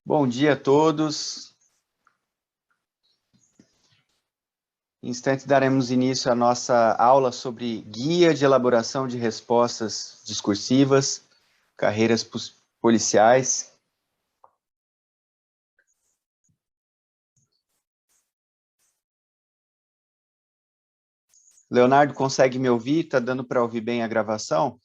Bom dia a todos. Em instantes daremos início à nossa aula sobre guia de elaboração de respostas discursivas, carreiras policiais. Leonardo, consegue me ouvir? Está dando para ouvir bem a gravação?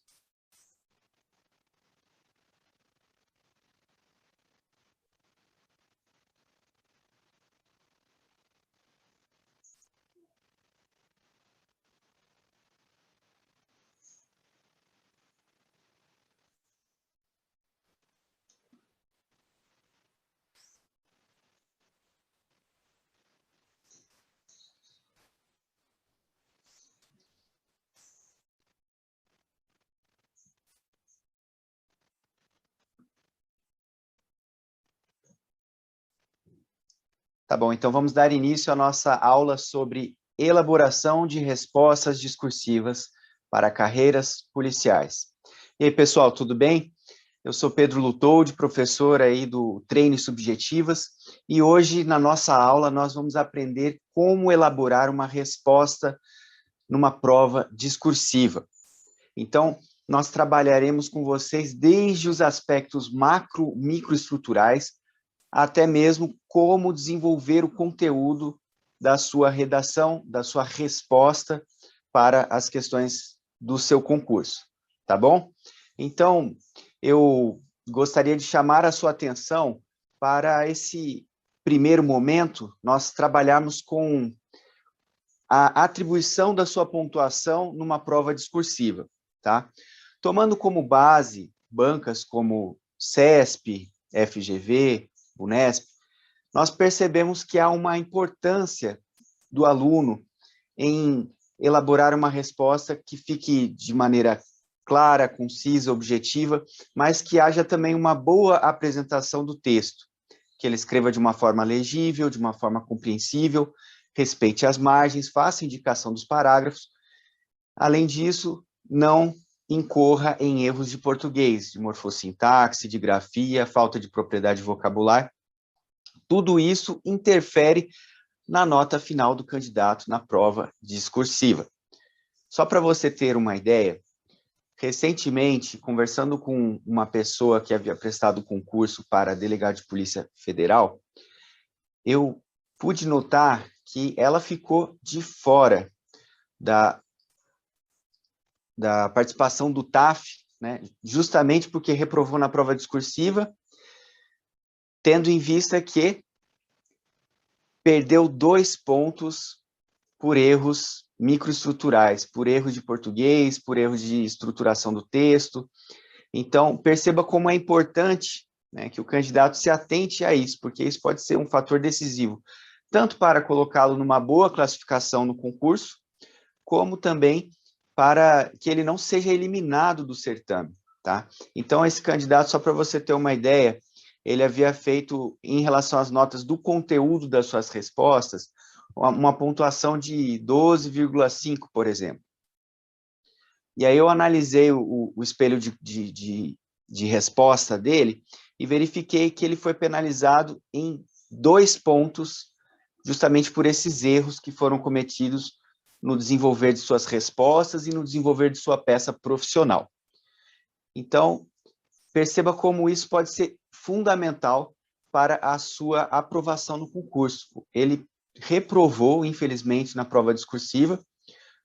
Tá bom, então vamos dar início à nossa aula sobre elaboração de respostas discursivas para carreiras policiais. E aí, pessoal, tudo bem? Eu sou Pedro Lutold, professor aí do Treine Subjetivas, e hoje, na nossa aula, nós vamos aprender como elaborar uma resposta numa prova discursiva. Então, nós trabalharemos com vocês desde os aspectos microestruturais, até mesmo como desenvolver o conteúdo da sua redação, da sua resposta para as questões do seu concurso, tá bom? Então, eu gostaria de chamar a sua atenção para esse primeiro momento, nós trabalharmos com a atribuição da sua pontuação numa prova discursiva, tá? Tomando como base bancas como CESP, FGV, Unesp, nós percebemos que há uma importância do aluno em elaborar uma resposta que fique de maneira clara, concisa, objetiva, mas que haja também uma boa apresentação do texto, que ele escreva de uma forma legível, de uma forma compreensível, respeite as margens, faça indicação dos parágrafos. Além disso, não incorra em erros de português, de morfossintaxe, de grafia, falta de propriedade vocabular. Tudo isso interfere na nota final do candidato na prova discursiva. Só para você ter uma ideia, recentemente, conversando com uma pessoa que havia prestado concurso para delegado de Polícia Federal, eu pude notar que ela ficou de fora da participação do TAF, né, justamente porque reprovou na prova discursiva, tendo em vista que perdeu 2 pontos por erros microestruturais, por erros de português, por erros de estruturação do texto. Então, perceba como é importante, né, que o candidato se atente a isso, porque isso pode ser um fator decisivo, tanto para colocá-lo numa boa classificação no concurso, como também para que ele não seja eliminado do certame, tá? Então, esse candidato, só para você ter uma ideia, ele havia feito, em relação às notas do conteúdo das suas respostas, uma pontuação de 12,5, por exemplo. E aí eu analisei o espelho de resposta dele e verifiquei que ele foi penalizado em 2 pontos, justamente por esses erros que foram cometidos no desenvolver de suas respostas e no desenvolver de sua peça profissional. Então, perceba como isso pode ser fundamental para a sua aprovação no concurso. Ele reprovou, infelizmente, na prova discursiva,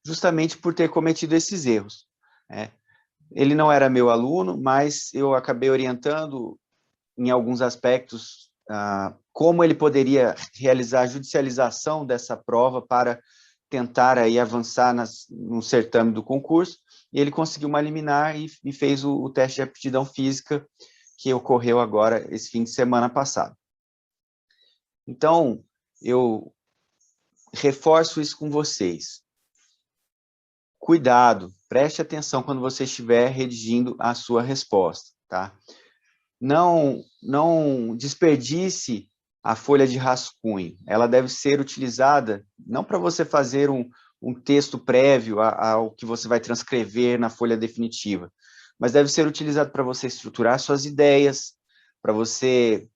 justamente por ter cometido esses erros. Ele não era meu aluno, mas eu acabei orientando em alguns aspectos como ele poderia realizar a judicialização dessa prova para tentar aí avançar no certame do concurso, e ele conseguiu uma liminar e fez o teste de aptidão física que ocorreu agora esse fim de semana passado. Então, eu reforço isso com vocês. Cuidado, preste atenção quando você estiver redigindo a sua resposta, tá? Não desperdice a folha de rascunho. Ela deve ser utilizada não para você fazer um texto prévio ao que você vai transcrever na folha definitiva, mas deve ser utilizado para você estruturar suas ideias, para você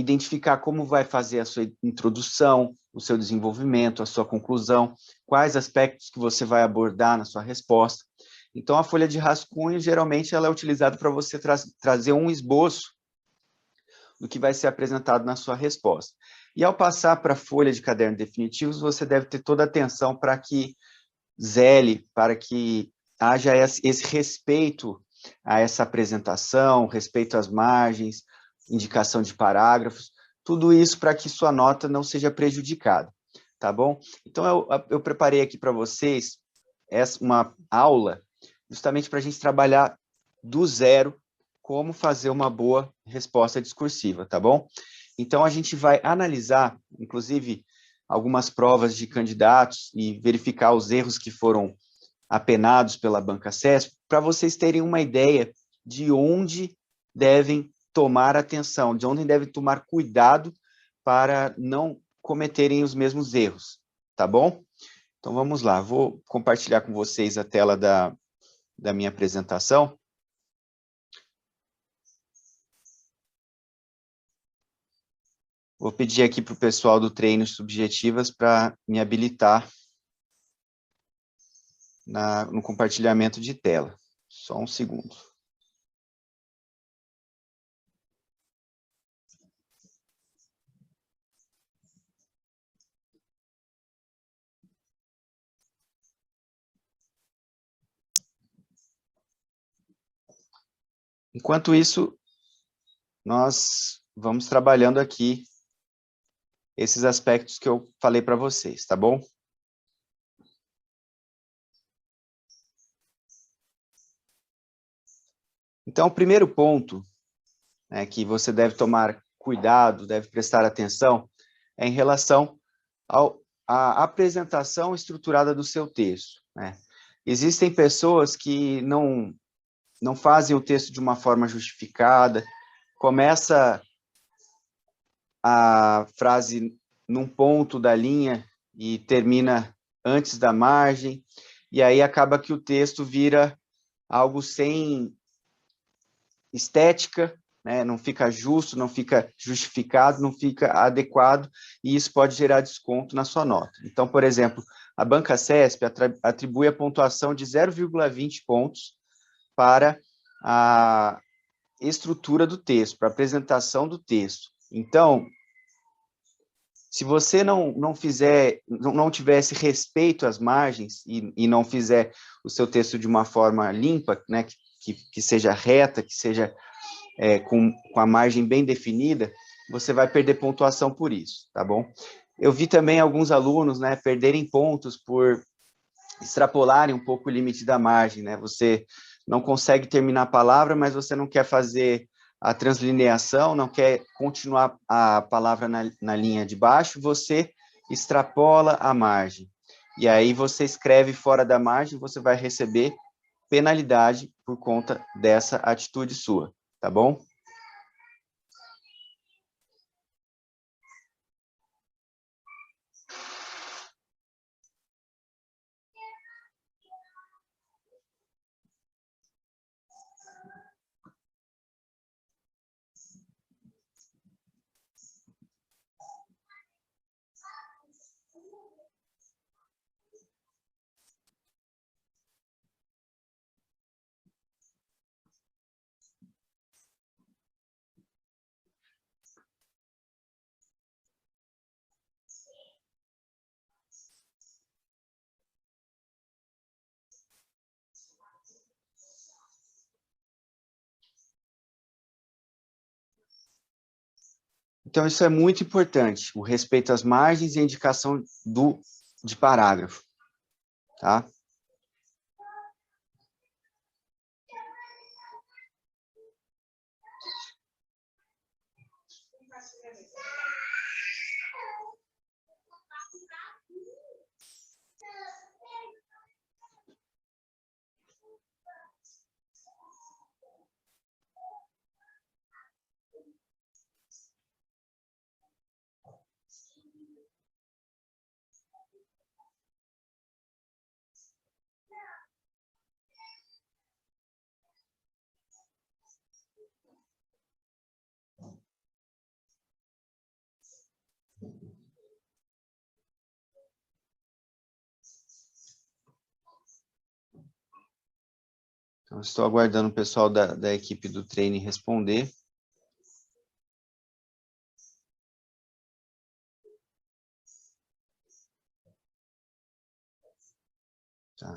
identificar como vai fazer a sua introdução, o seu desenvolvimento, a sua conclusão, quais aspectos que você vai abordar na sua resposta. Então, a folha de rascunho, geralmente, ela é utilizada para você trazer um esboço do que vai ser apresentado na sua resposta. E ao passar para a folha de caderno definitivos, você deve ter toda a atenção para que zele, para que haja esse respeito a essa apresentação, respeito às margens, indicação de parágrafos, tudo isso para que sua nota não seja prejudicada, tá bom? Então, eu preparei aqui para vocês uma aula justamente para a gente trabalhar do zero como fazer uma boa resposta discursiva, tá bom? Então, a gente vai analisar, inclusive, algumas provas de candidatos e verificar os erros que foram apenados pela Banca CESP, para vocês terem uma ideia de onde devem tomar atenção, de onde devem tomar cuidado para não cometerem os mesmos erros, tá bom? Então, vamos lá, vou compartilhar com vocês a tela da minha apresentação. Vou pedir aqui para o pessoal do treino subjetivas para me habilitar no compartilhamento de tela. Só um segundo. Enquanto isso, nós vamos trabalhando aqui esses aspectos que eu falei para vocês, tá bom? Então, o primeiro ponto, né, que você deve tomar cuidado, deve prestar atenção, é em relação à apresentação estruturada do seu texto, né? Existem pessoas que não fazem o texto de uma forma justificada, começa a frase num ponto da linha e termina antes da margem, e aí acaba que o texto vira algo sem estética, né? Não fica justo, não fica justificado, não fica adequado, e isso pode gerar desconto na sua nota. Então, por exemplo, a Banca CESP atribui a pontuação de 0,20 pontos para a estrutura do texto, para a apresentação do texto. Então, se você não tivesse respeito às margens e não fizer o seu texto de uma forma limpa, né, que seja reta, que seja com a margem bem definida, você vai perder pontuação por isso, tá bom? Eu vi também alguns alunos, né, perderem pontos por extrapolarem um pouco o limite da margem, né? Você não consegue terminar a palavra, mas você não quer fazer a translineação, não quer continuar a palavra na linha de baixo, você extrapola a margem. E aí você escreve fora da margem, você vai receber penalidade por conta dessa atitude sua, tá bom? Então, isso é muito importante, o respeito às margens e a indicação de parágrafo, tá? Então, estou aguardando o pessoal da equipe do treino responder. Tá.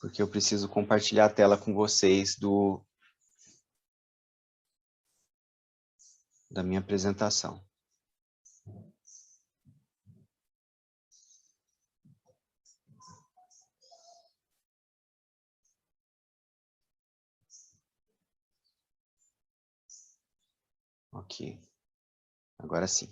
Porque eu preciso compartilhar a tela com vocês da minha apresentação. Ok. Agora sim.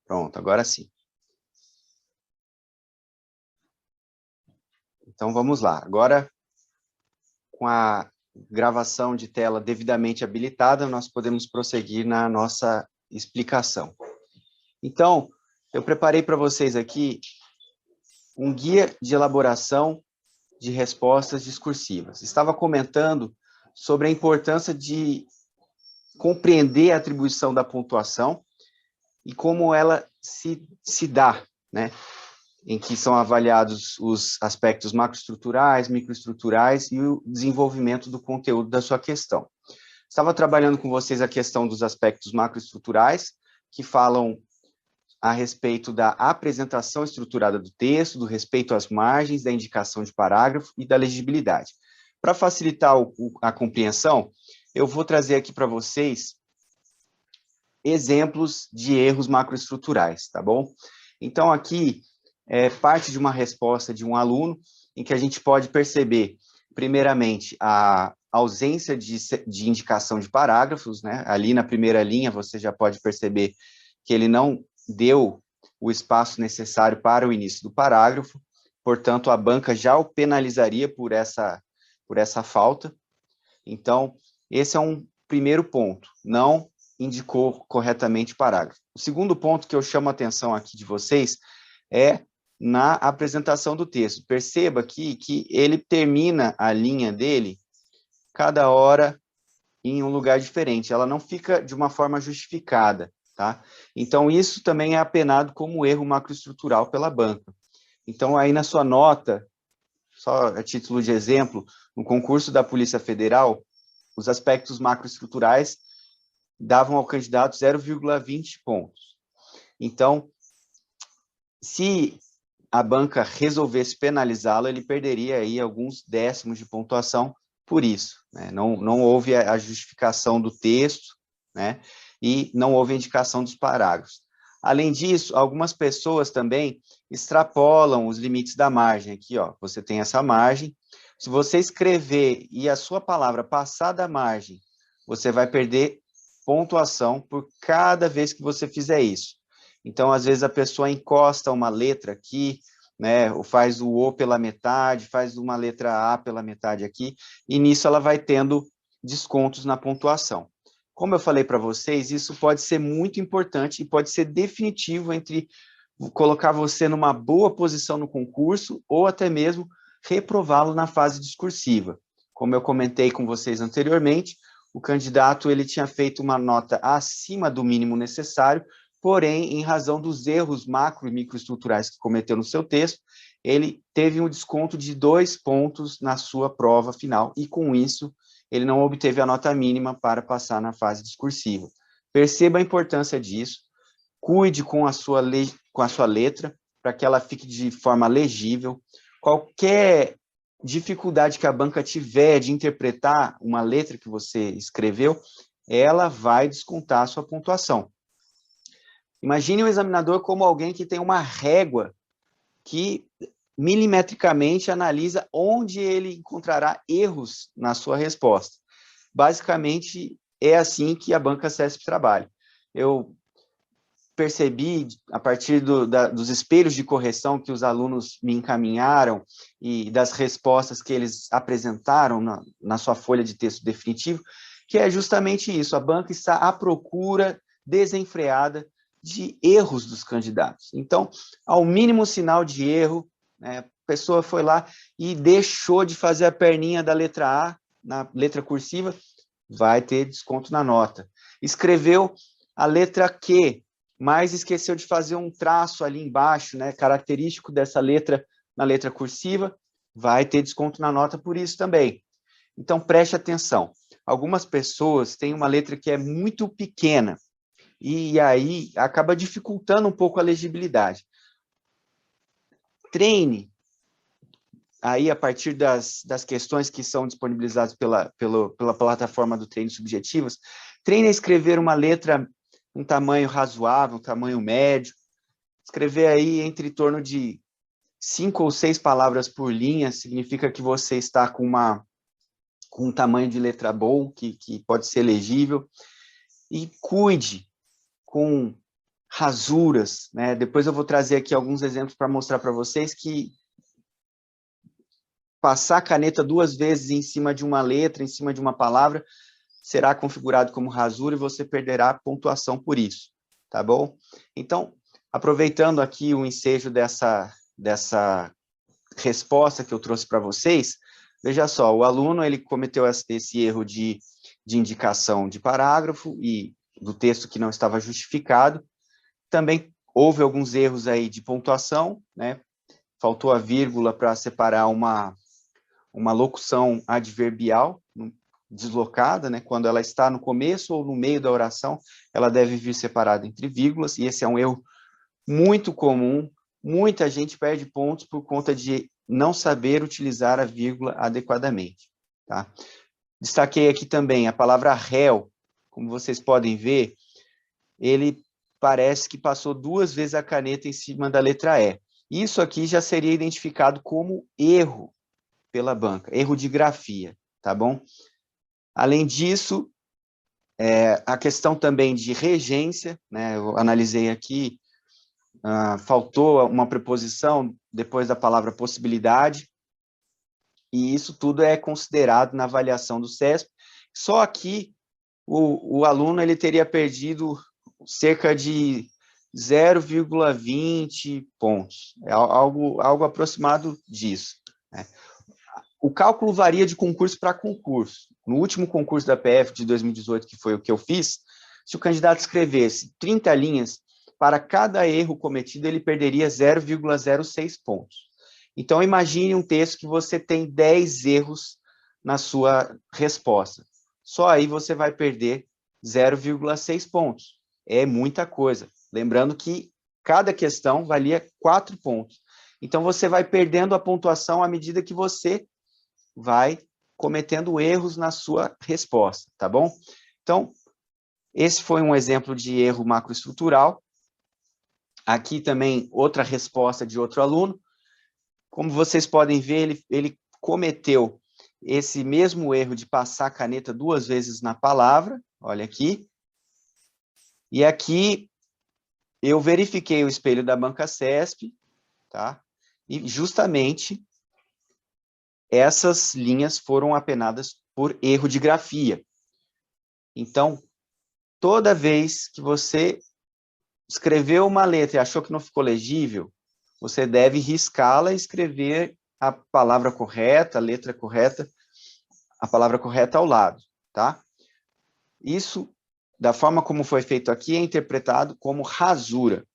Pronto, agora sim. Então, vamos lá. Agora, com a gravação de tela devidamente habilitada, nós podemos prosseguir na nossa explicação. Então, eu preparei para vocês aqui um guia de elaboração de respostas discursivas. Estava comentando sobre a importância de compreender a atribuição da pontuação e como ela se dá, né? Em que são avaliados os aspectos macroestruturais, microestruturais e o desenvolvimento do conteúdo da sua questão. Estava trabalhando com vocês a questão dos aspectos macroestruturais, que falam a respeito da apresentação estruturada do texto, do respeito às margens, da indicação de parágrafo e da legibilidade. Para facilitar a compreensão, eu vou trazer aqui para vocês exemplos de erros macroestruturais, tá bom? Então, aqui é parte de uma resposta de um aluno, em que a gente pode perceber, primeiramente, a ausência de indicação de parágrafos, né? Ali na primeira linha, você já pode perceber que ele não deu o espaço necessário para o início do parágrafo, portanto, a banca já o penalizaria por essa falta. Então, esse é um primeiro ponto, não indicou corretamente o parágrafo. O segundo ponto que eu chamo a atenção aqui de vocês é na apresentação do texto. Perceba aqui que ele termina a linha dele cada hora em um lugar diferente, ela não fica de uma forma justificada, tá? Então, isso também é apenado como erro macroestrutural pela banca. Então, aí na sua nota, só a título de exemplo, no concurso da Polícia Federal, os aspectos macroestruturais davam ao candidato 0,20 pontos. Então, se a banca resolvesse penalizá-lo, ele perderia aí alguns décimos de pontuação por isso, né? Não houve a justificação do texto, né? E não houve a indicação dos parágrafos. Além disso, algumas pessoas também extrapolam os limites da margem. Aqui, ó, você tem essa margem. Se você escrever e a sua palavra passar da margem, você vai perder pontuação por cada vez que você fizer isso. Então, às vezes, a pessoa encosta uma letra aqui, né, ou faz o O pela metade, faz uma letra A pela metade aqui, e nisso ela vai tendo descontos na pontuação. Como eu falei para vocês, isso pode ser muito importante e pode ser definitivo entre colocar você numa boa posição no concurso ou até mesmo reprová-lo na fase discursiva. Como eu comentei com vocês anteriormente, o candidato ele tinha feito uma nota acima do mínimo necessário, porém, em razão dos erros macro e microestruturais que cometeu no seu texto, ele teve um desconto de 2 pontos na sua prova final, e com isso, ele não obteve a nota mínima para passar na fase discursiva. Perceba a importância disso, cuide com a sua letra, para que ela fique de forma legível. Qualquer dificuldade que a banca tiver de interpretar uma letra que você escreveu, ela vai descontar a sua pontuação. Imagine o examinador como alguém que tem uma régua que milimetricamente analisa onde ele encontrará erros na sua resposta. Basicamente, é assim que a banca CESP trabalha. Eu percebi, a partir dos espelhos de correção que os alunos me encaminharam e das respostas que eles apresentaram na sua folha de texto definitivo, que é justamente isso, a banca está à procura desenfreada de erros dos candidatos. Então, ao mínimo sinal de erro, né, a pessoa foi lá e deixou de fazer a perninha da letra A, na letra cursiva, vai ter desconto na nota. Escreveu a letra Q, mas esqueceu de fazer um traço ali embaixo, né, característico dessa letra na letra cursiva, vai ter desconto na nota por isso também. Então, preste atenção. Algumas pessoas têm uma letra que é muito pequena, e aí acaba dificultando um pouco a legibilidade. Treine, aí a partir das questões que são disponibilizadas pela plataforma do Treine Subjetivas, treine a escrever uma letra um tamanho razoável, um tamanho médio, escrever aí entre torno de 5 ou 6 palavras por linha, significa que você está com um tamanho de letra bom, que pode ser legível, e cuide com rasuras, né? Depois eu vou trazer aqui alguns exemplos para mostrar para vocês que passar a caneta 2 vezes em cima de uma letra, em cima de uma palavra, será configurado como rasura e você perderá pontuação por isso, tá bom? Então, aproveitando aqui o ensejo dessa resposta que eu trouxe para vocês, veja só, o aluno ele cometeu esse erro de indicação de parágrafo e do texto que não estava justificado, também houve alguns erros aí de pontuação, né? Faltou a vírgula para separar uma locução adverbial deslocada, né? Quando ela está no começo ou no meio da oração, ela deve vir separada entre vírgulas, e esse é um erro muito comum. Muita gente perde pontos por conta de não saber utilizar a vírgula adequadamente, tá? Destaquei aqui também a palavra réu, como vocês podem ver, ele parece que passou 2 vezes a caneta em cima da letra E. Isso aqui já seria identificado como erro pela banca, erro de grafia, tá bom? Além disso, a questão também de regência, né, eu analisei aqui, faltou uma preposição depois da palavra possibilidade, e isso tudo é considerado na avaliação do CESP. Só aqui, o aluno ele teria perdido cerca de 0,20 pontos, é algo aproximado disso, né? O cálculo varia de concurso para concurso. No último concurso da PF de 2018, que foi o que eu fiz, se o candidato escrevesse 30 linhas, para cada erro cometido, ele perderia 0,06 pontos. Então, imagine um texto que você tem 10 erros na sua resposta. Só aí você vai perder 0,6 pontos. É muita coisa. Lembrando que cada questão valia 4 pontos. Então, você vai perdendo a pontuação à medida que você vai cometendo erros na sua resposta, tá bom? Então, esse foi um exemplo de erro macroestrutural. Aqui também outra resposta de outro aluno. Como vocês podem ver, ele cometeu esse mesmo erro de passar a caneta 2 vezes na palavra, olha aqui. E aqui eu verifiquei o espelho da banca CESP, tá? E justamente essas linhas foram apenadas por erro de grafia. Então, toda vez que você escreveu uma letra e achou que não ficou legível, você deve riscá-la e escrever a palavra correta, a letra correta, a palavra correta ao lado, tá? Isso, da forma como foi feito aqui, é interpretado como rasura.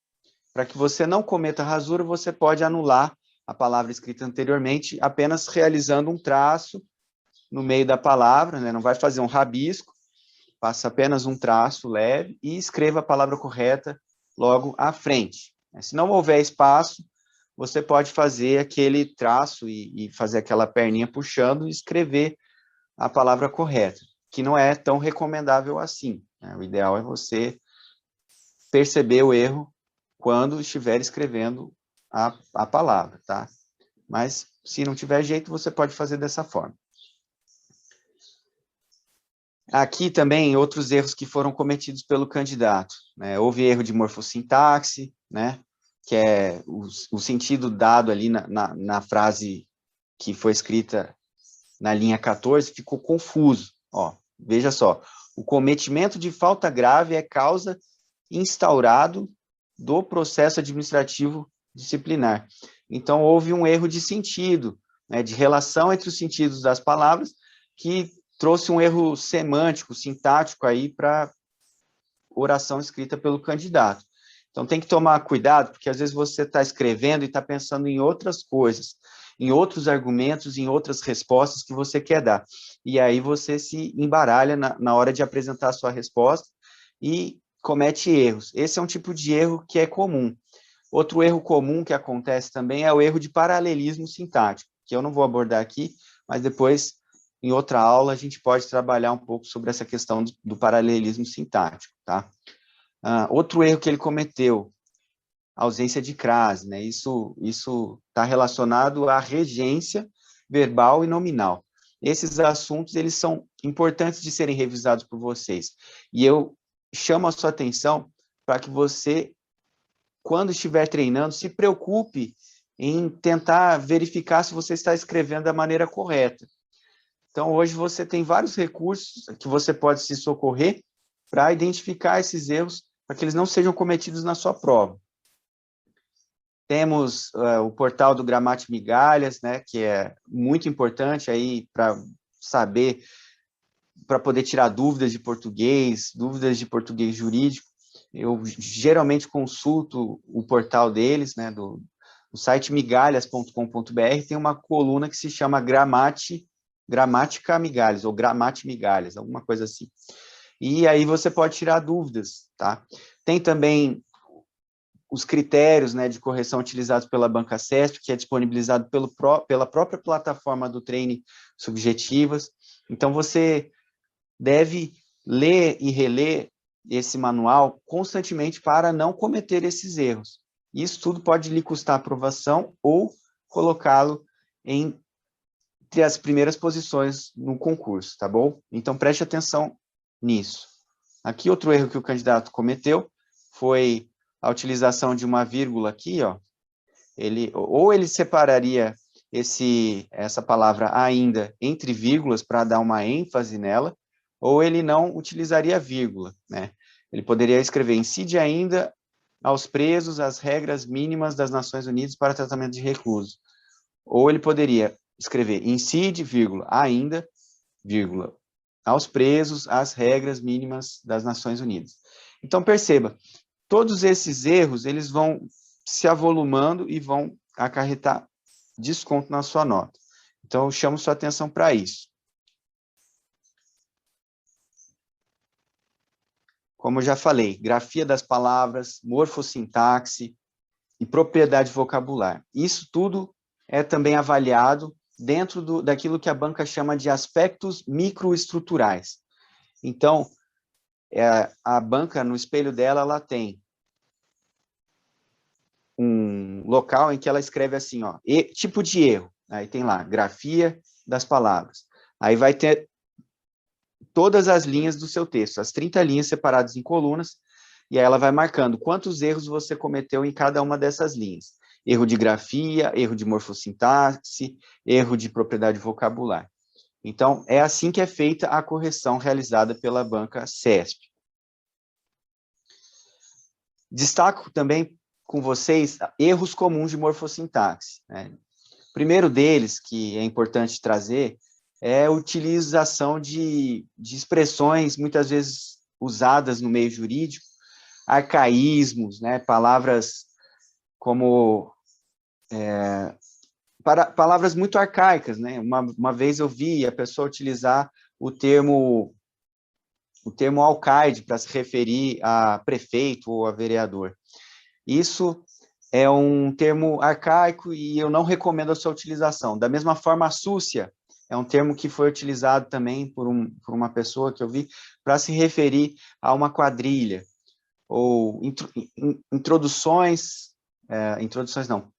Para que você não cometa rasura, você pode anular a palavra escrita anteriormente, apenas realizando um traço no meio da palavra, né? Não vai fazer um rabisco, passa apenas um traço leve e escreva a palavra correta logo à frente. Se não houver espaço, você pode fazer aquele traço e fazer aquela perninha puxando e escrever a palavra correta, que não é tão recomendável assim, né? O ideal é você perceber o erro quando estiver escrevendo a palavra, tá? Mas, se não tiver jeito, você pode fazer dessa forma. Aqui também outros erros que foram cometidos pelo candidato, né? Houve erro de morfossintaxe, né? Que é o sentido dado ali na frase que foi escrita na linha 14 ficou confuso. Ó, veja só, o cometimento de falta grave é causa instaurado do processo administrativo disciplinar. Então, houve um erro de sentido, né, de relação entre os sentidos das palavras, que trouxe um erro semântico, sintático aí para oração escrita pelo candidato. Então, tem que tomar cuidado, porque às vezes você está escrevendo e está pensando em outras coisas, em outros argumentos, em outras respostas que você quer dar. E aí você se embaralha na hora de apresentar a sua resposta e comete erros. Esse é um tipo de erro que é comum. Outro erro comum que acontece também é o erro de paralelismo sintático, que eu não vou abordar aqui, mas depois, em outra aula, a gente pode trabalhar um pouco sobre essa questão do paralelismo sintático, tá? Outro erro que ele cometeu, ausência de crase, né? Isso está relacionado à regência verbal e nominal. Esses assuntos, eles são importantes de serem revisados por vocês. E eu chamo a sua atenção para que você, quando estiver treinando, se preocupe em tentar verificar se você está escrevendo da maneira correta. Então, hoje você tem vários recursos que você pode se socorrer para identificar esses erros, para que eles não sejam cometidos na sua prova. Temos o portal do Gramate Migalhas, né, que é muito importante aí para saber, para poder tirar dúvidas de português jurídico. Eu geralmente consulto o portal deles, né, do site migalhas.com.br, tem uma coluna que se chama Gramática Migalhas, ou Gramate Migalhas, alguma coisa assim. E aí você pode tirar dúvidas, tá? Tem também os critérios, né, de correção utilizados pela Banca CESP, que é disponibilizado pela própria plataforma do Treine Subjetivas. Então, você deve ler e reler esse manual constantemente para não cometer esses erros. Isso tudo pode lhe custar aprovação ou colocá-lo entre as primeiras posições no concurso, tá bom? Então, preste atenção nisso. Aqui, outro erro que o candidato cometeu foi a utilização de uma vírgula aqui, ó. Ele separaria essa palavra ainda entre vírgulas para dar uma ênfase nela, ou ele não utilizaria vírgula, né? Ele poderia escrever: incide ainda aos presos as regras mínimas das Nações Unidas para tratamento de reclusos. Ou ele poderia escrever: incide, vírgula, ainda, vírgula, aos presos as regras mínimas das Nações Unidas. Então, perceba, todos esses erros, eles vão se avolumando e vão acarretar desconto na sua nota. Então, eu chamo sua atenção para isso. Como eu já falei, grafia das palavras, morfossintaxe e propriedade vocabular. Isso tudo é também avaliado dentro daquilo que a banca chama de aspectos microestruturais. Então, a banca, no espelho dela, ela tem um local em que ela escreve assim, ó, tipo de erro. Aí tem lá, grafia das palavras. Aí vai ter todas as linhas do seu texto, as 30 linhas separadas em colunas, e aí ela vai marcando quantos erros você cometeu em cada uma dessas linhas. Erro de grafia, erro de morfossintaxe, erro de propriedade vocabular. Então, é assim que é feita a correção realizada pela banca CESP. Destaco também com vocês erros comuns de morfossintaxe, né? O primeiro deles, que é importante trazer, é a utilização de expressões muitas vezes usadas no meio jurídico, arcaísmos, né? Palavras como palavras muito arcaicas, né? Uma vez eu vi a pessoa utilizar o termo alcaide para se referir a prefeito ou a vereador. Isso é um termo arcaico e eu não recomendo a sua utilização. Da mesma forma, a súcia é um termo que foi utilizado também por uma pessoa que eu vi para se referir a uma quadrilha, ou introduções não,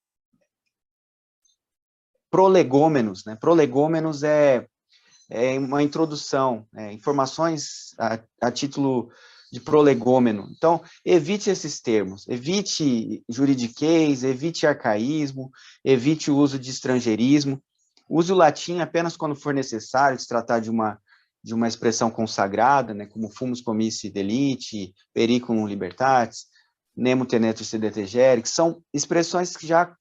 prolegômenos, né? Prolegômenos é uma introdução, informações a título de prolegômeno. Então, evite esses termos, evite juridiquês, evite arcaísmo, evite o uso de estrangeirismo, use o latim apenas quando for necessário, se tratar de uma expressão consagrada, né, como fumus comici delite, periculum libertatis, nemo tenetur sedetegere, que são expressões que já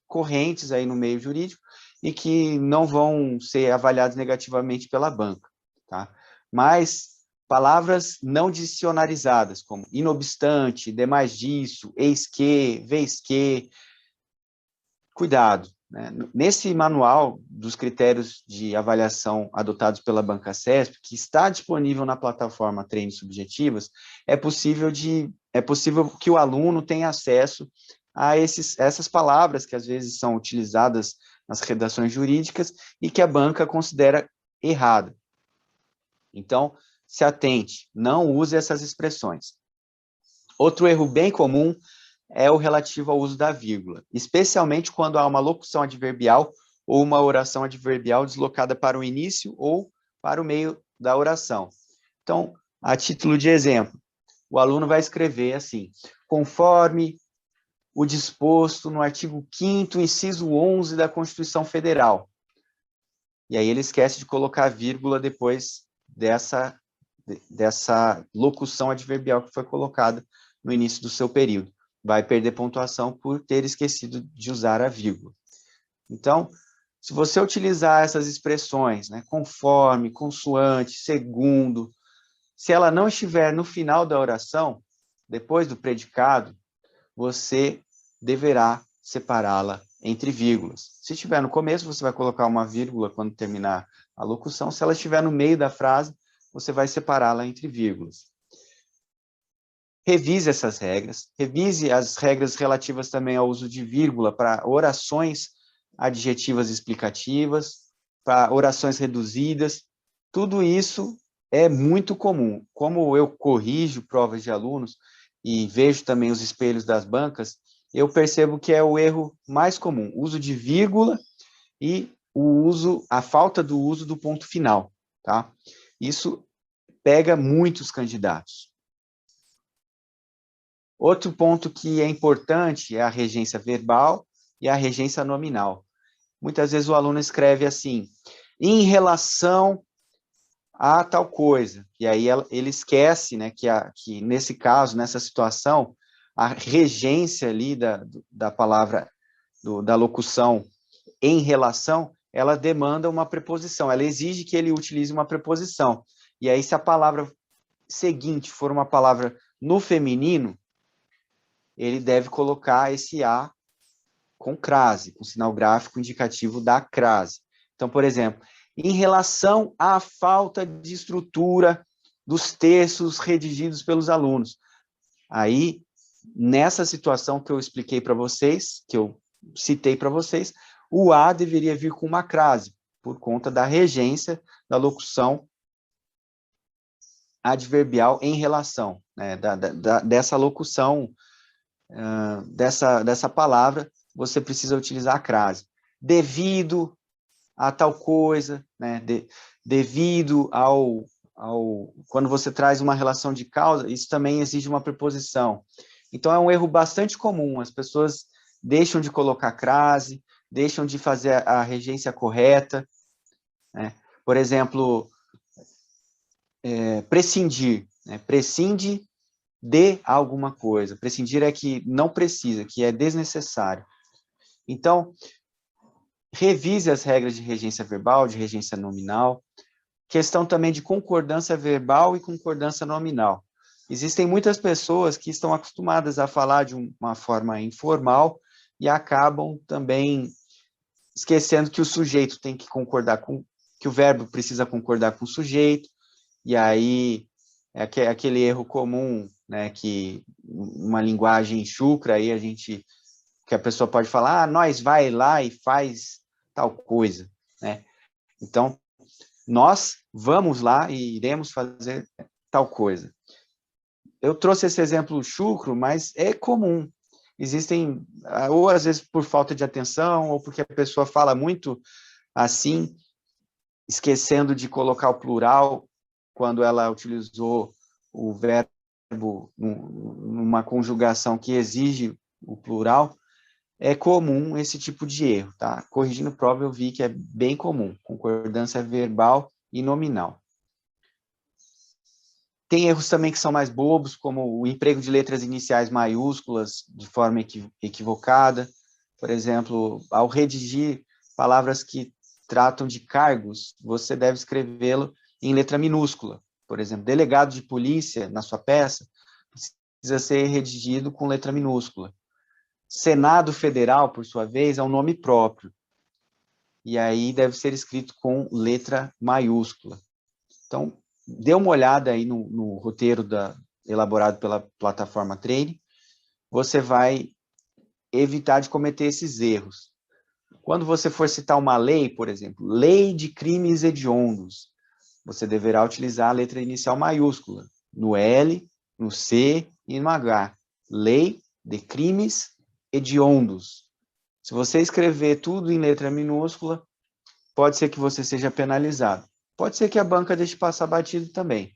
correntes aí no meio jurídico e que não vão ser avaliadas negativamente pela banca, tá? Mas palavras não dicionarizadas, como inobstante, demais disso, eis que, vez que, cuidado, né? Nesse manual dos critérios de avaliação adotados pela Banca CESP, que está disponível na plataforma Treine Subjetivas, é possível que o aluno tenha acesso a essas palavras que às vezes são utilizadas nas redações jurídicas e que a banca considera errada. Então, se atente, não use essas expressões. Outro erro bem comum é o relativo ao uso da vírgula, especialmente quando há uma locução adverbial ou uma oração adverbial deslocada para o início ou para o meio da oração. Então, a título de exemplo, o aluno vai escrever assim: conforme o disposto no artigo 5º, inciso 11 da Constituição Federal. E aí ele esquece de colocar a vírgula depois dessa locução adverbial que foi colocada no início do seu período. Vai perder pontuação por ter esquecido de usar a vírgula. Então, se você utilizar essas expressões, né, conforme, consoante, segundo, se ela não estiver no final da oração, depois do predicado, você deverá separá-la entre vírgulas. Se estiver no começo, você vai colocar uma vírgula quando terminar a locução. Se ela estiver no meio da frase, você vai separá-la entre vírgulas. Revise essas regras, revise as regras relativas também ao uso de vírgula para orações adjetivas explicativas, para orações reduzidas. Tudo isso é muito comum. Como eu corrijo provas de alunos e vejo também os espelhos das bancas, eu percebo que é o erro mais comum, uso de vírgula e a falta do uso do ponto final, tá? Isso pega muitos candidatos. Outro ponto que é importante é a regência verbal e a regência nominal. Muitas vezes o aluno escreve assim, em relação a tal coisa, e aí ele esquece, né, que nesse caso, nessa situação, a regência ali da palavra, da locução em relação, ela demanda uma preposição, ela exige que ele utilize uma preposição. E aí, se a palavra seguinte for uma palavra no feminino, ele deve colocar esse A com crase, com sinal gráfico indicativo da crase. Então, por exemplo, em relação à falta de estrutura dos textos redigidos pelos alunos. Aí, nessa situação que eu expliquei para vocês, que eu citei para vocês, o A deveria vir com uma crase, por conta da regência da locução adverbial em relação, né, dessa locução, dessa palavra, você precisa utilizar a crase. Devido a tal coisa, né, devido quando você traz uma relação de causa, isso também exige uma preposição. Então, é um erro bastante comum, as pessoas deixam de colocar crase, deixam de fazer a regência correta, né? Por exemplo, prescindir, né? Prescinde de alguma coisa. Prescindir é que não precisa, que é desnecessário. Então, revise as regras de regência verbal, de regência nominal, questão também de concordância verbal e concordância nominal. Existem muitas pessoas que estão acostumadas a falar de uma forma informal e acabam também esquecendo que o sujeito tem que concordar que o verbo precisa concordar com o sujeito, e aí é aquele erro comum, né, que uma linguagem chucra, aí que a pessoa pode falar, nós vai lá e faz tal coisa, né? Então, nós vamos lá e iremos fazer tal coisa. Eu trouxe esse exemplo chucro, mas é comum. Existem, ou às vezes por falta de atenção, ou porque a pessoa fala muito assim, esquecendo de colocar o plural quando ela utilizou o verbo numa conjugação que exige o plural, é comum esse tipo de erro, tá? Corrigindo prova, eu vi que é bem comum, concordância verbal e nominal. Tem erros também que são mais bobos, como o emprego de letras iniciais maiúsculas de forma equivocada. Por exemplo, ao redigir palavras que tratam de cargos, você deve escrevê-lo em letra minúscula. Por exemplo, delegado de polícia, na sua peça, precisa ser redigido com letra minúscula. Senado Federal, por sua vez, é um nome próprio. E aí deve ser escrito com letra maiúscula. Então, dê uma olhada aí no roteiro elaborado pela plataforma Treine, você vai evitar de cometer esses erros. Quando você for citar uma lei, por exemplo, lei de crimes hediondos, você deverá utilizar a letra inicial maiúscula, no L, no C e no H. Lei de crimes hediondos. Se você escrever tudo em letra minúscula, pode ser que você seja penalizado. Pode ser que a banca deixe passar batido também.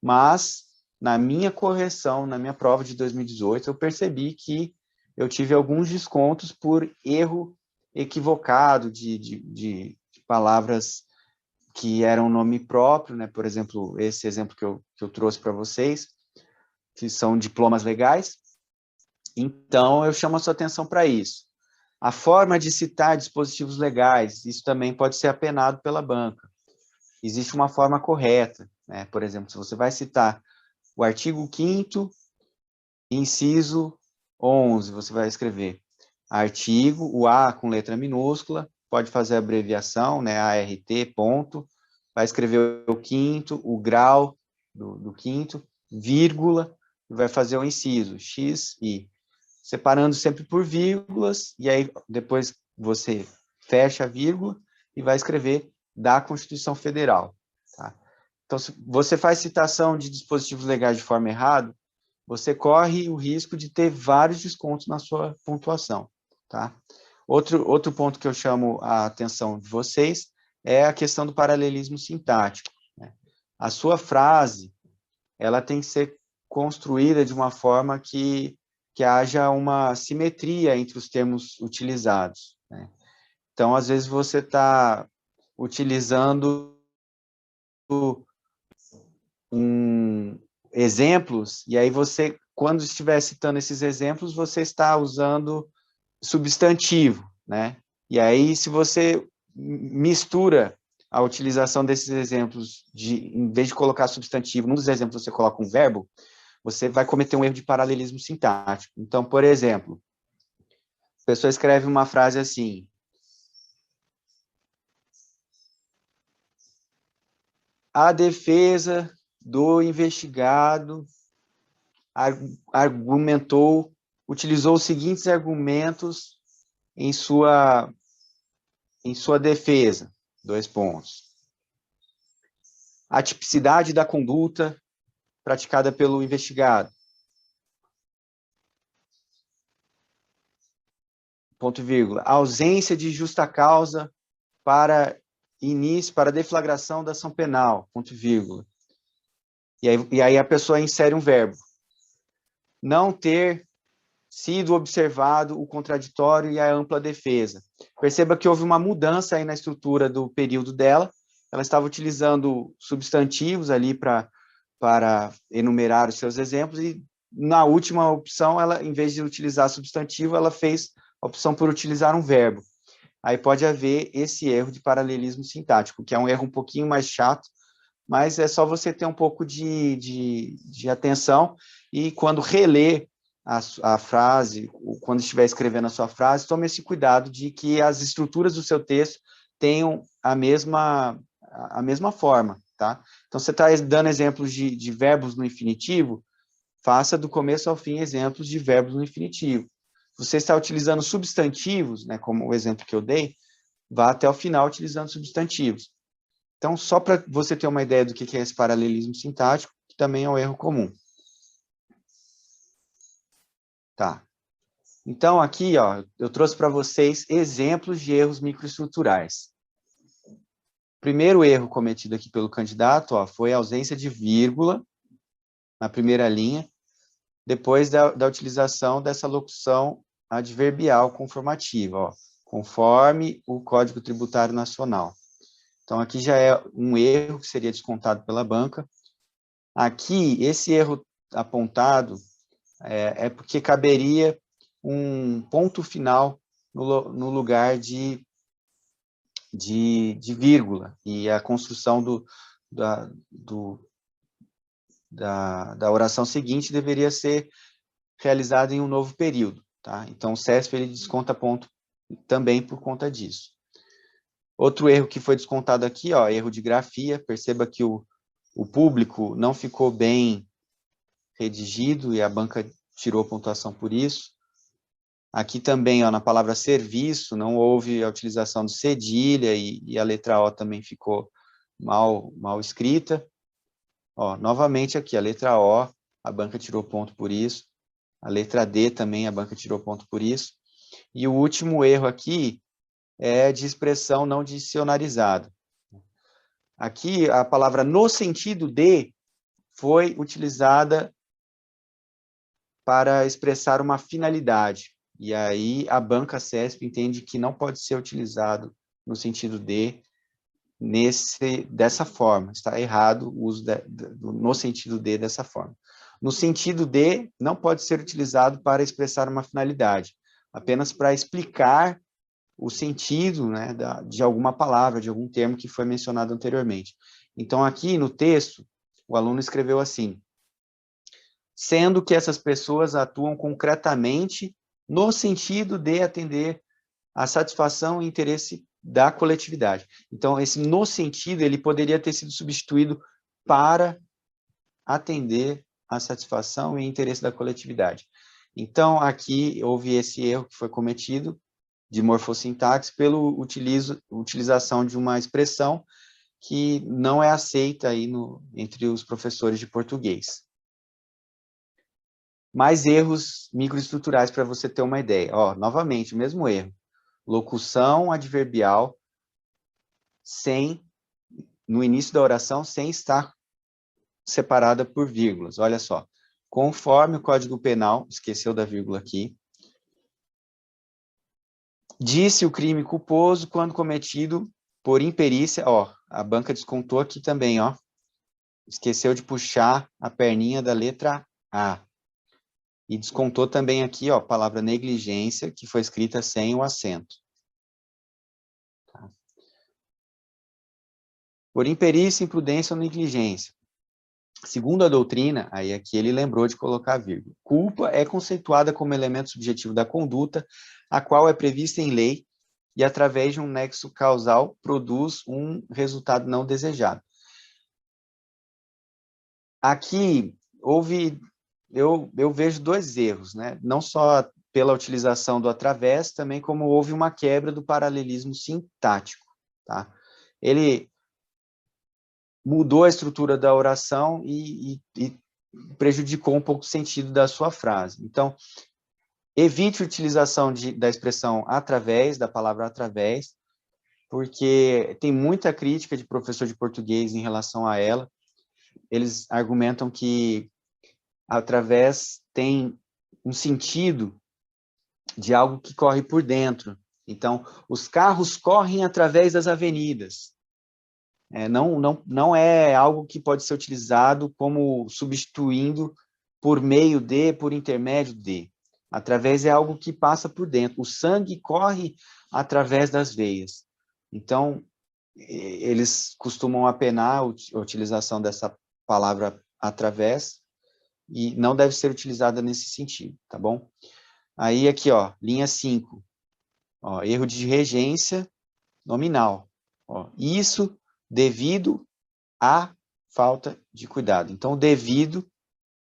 Mas, na minha correção, na minha prova de 2018, eu percebi que eu tive alguns descontos por erro equivocado de palavras que eram nome próprio, né? Por exemplo, esse exemplo que eu trouxe para vocês, que são diplomas legais. Então, eu chamo a sua atenção para isso. A forma de citar dispositivos legais, isso também pode ser apenado pela banca. Existe uma forma correta, né? Por exemplo, se você vai citar o artigo 5º, inciso 11, você vai escrever artigo, o A com letra minúscula, pode fazer a abreviação, né, ART, ponto, vai escrever o quinto, o grau do quinto, vírgula, e vai fazer o inciso, X, I, separando sempre por vírgulas, e aí depois você fecha a vírgula e vai escrever da Constituição Federal. Tá? Então, se você faz citação de dispositivos legais de forma errada, você corre o risco de ter vários descontos na sua pontuação. Tá? Outro ponto que eu chamo a atenção de vocês é a questão do paralelismo sintático. Né? A sua frase, ela tem que ser construída de uma forma que haja uma simetria entre os termos utilizados. Né? Então, às vezes, você está utilizando exemplos, e aí você, quando estiver citando esses exemplos, você está usando substantivo, né? E aí, se você mistura a utilização desses exemplos, em vez de colocar substantivo, num dos exemplos você coloca um verbo, você vai cometer um erro de paralelismo sintático. Então, por exemplo, a pessoa escreve uma frase assim: a defesa do investigado utilizou os seguintes argumentos em sua defesa, 2 pontos. A tipicidade da conduta praticada pelo investigado. Ponto e vírgula. A ausência de justa causa para deflagração da ação penal. Ponto e vírgula. E aí a pessoa insere um verbo. Não ter sido observado o contraditório e a ampla defesa. Perceba que houve uma mudança aí na estrutura do período dela. Ela estava utilizando substantivos ali para enumerar os seus exemplos e na última opção, ela, em vez de utilizar substantivo, ela fez a opção por utilizar um verbo. Aí pode haver esse erro de paralelismo sintático, que é um erro um pouquinho mais chato, mas é só você ter um pouco de atenção e quando reler a frase, quando estiver escrevendo a sua frase, tome esse cuidado de que as estruturas do seu texto tenham a mesma forma, tá? Então, você está dando exemplos de verbos no infinitivo, faça do começo ao fim exemplos de verbos no infinitivo. Você está utilizando substantivos, né, como o exemplo que eu dei, vá até o final utilizando substantivos. Então, só para você ter uma ideia do que é esse paralelismo sintático, que também é um erro comum. Tá. Então, aqui, ó, eu trouxe para vocês exemplos de erros microestruturais. primeiro erro cometido aqui pelo candidato, ó, foi a ausência de vírgula na primeira linha, depois da utilização dessa locução adverbial conformativa, ó, conforme o Código Tributário Nacional. Então, aqui já é um erro que seria descontado pela banca. Aqui, esse erro apontado é porque caberia um ponto final no lugar de vírgula, e a construção da oração seguinte deveria ser realizada em um novo período, tá? Então, o CESP ele desconta ponto também por conta disso. Outro erro que foi descontado aqui, ó, erro de grafia. Perceba que o público não ficou bem redigido e a banca tirou pontuação por isso. Aqui também, ó, na palavra serviço, não houve a utilização de cedilha e a letra O também ficou mal escrita. Ó, novamente aqui, a letra O, a banca tirou ponto por isso. A letra D também, a banca tirou ponto por isso. E o último erro aqui é de expressão não dicionarizada. Aqui, a palavra no sentido de foi utilizada para expressar uma finalidade. E aí, a banca CESP entende que não pode ser utilizado no sentido de dessa forma. Está errado o uso no sentido de dessa forma. No sentido de, não pode ser utilizado para expressar uma finalidade, apenas para explicar o sentido, né, de alguma palavra, de algum termo que foi mencionado anteriormente. Então, aqui no texto, o aluno escreveu assim: sendo que essas pessoas atuam concretamente no sentido de atender à satisfação e interesse da coletividade. Então, esse no sentido, ele poderia ter sido substituído para atender à satisfação e interesse da coletividade. Então, aqui houve esse erro que foi cometido de morfossintaxe pela utilização de uma expressão que não é aceita aí entre os professores de português. Mais erros microestruturais para você ter uma ideia. Ó, novamente, o mesmo erro. Locução adverbial no início da oração, sem estar separada por vírgulas. Olha só. Conforme o Código Penal, esqueceu da vírgula aqui, disse o crime culposo quando cometido por imperícia, ó, a banca descontou aqui também, ó, esqueceu de puxar a perninha da letra A. E descontou também aqui, ó, a palavra negligência, que foi escrita sem o acento. Tá? Por imperícia, imprudência ou negligência. Segundo a doutrina, aí aqui ele lembrou de colocar a vírgula. Culpa é conceituada como elemento subjetivo da conduta, a qual é prevista em lei e, através de um nexo causal, produz um resultado não desejado. Aqui, eu vejo dois erros, né? Não só pela utilização do através, também como houve uma quebra do paralelismo sintático. Tá? Ele mudou a estrutura da oração e prejudicou um pouco o sentido da sua frase. Então, evite a utilização da expressão através, da palavra através, porque tem muita crítica de professor de português em relação a ela. Eles argumentam que através tem um sentido de algo que corre por dentro. Então, os carros correm através das avenidas. Não é algo que pode ser utilizado como substituindo por meio de, por intermédio de. Através é algo que passa por dentro. O sangue corre através das veias. Então, eles costumam apenar a utilização dessa palavra através e não deve ser utilizada nesse sentido, tá bom? Aí aqui, ó, linha 5, ó, erro de regência nominal. Ó, isso devido à falta de cuidado. Então, devido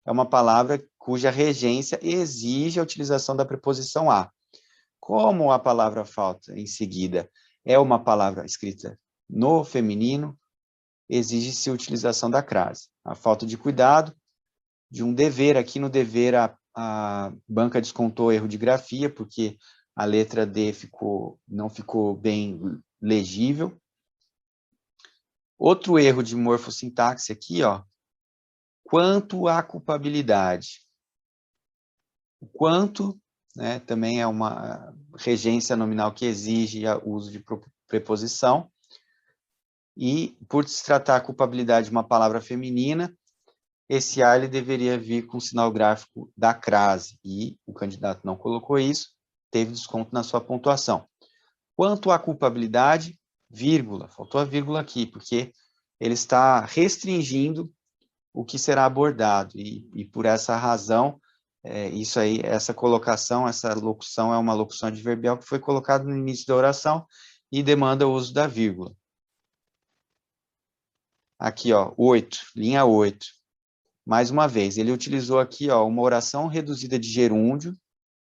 é uma palavra cuja regência exige a utilização da preposição a. Como a palavra falta em seguida é uma palavra escrita no feminino, exige-se a utilização da crase. A falta de cuidado, de um dever, aqui no dever a banca descontou erro de grafia, porque a letra D não ficou bem legível. Outro erro de morfossintaxe aqui, ó, quanto à culpabilidade. O quanto, né, também é uma regência nominal que exige o uso de preposição, e por se tratar a culpabilidade de uma palavra feminina, esse A ele deveria vir com o sinal gráfico da crase, e o candidato não colocou isso, teve desconto na sua pontuação. Quanto à culpabilidade, vírgula, faltou a vírgula aqui, porque ele está restringindo o que será abordado, e por essa razão, isso aí, essa colocação, essa locução é uma locução adverbial que foi colocada no início da oração e demanda o uso da vírgula. Aqui, ó, 8, linha 8. Mais uma vez, ele utilizou aqui, ó, uma oração reduzida de gerúndio,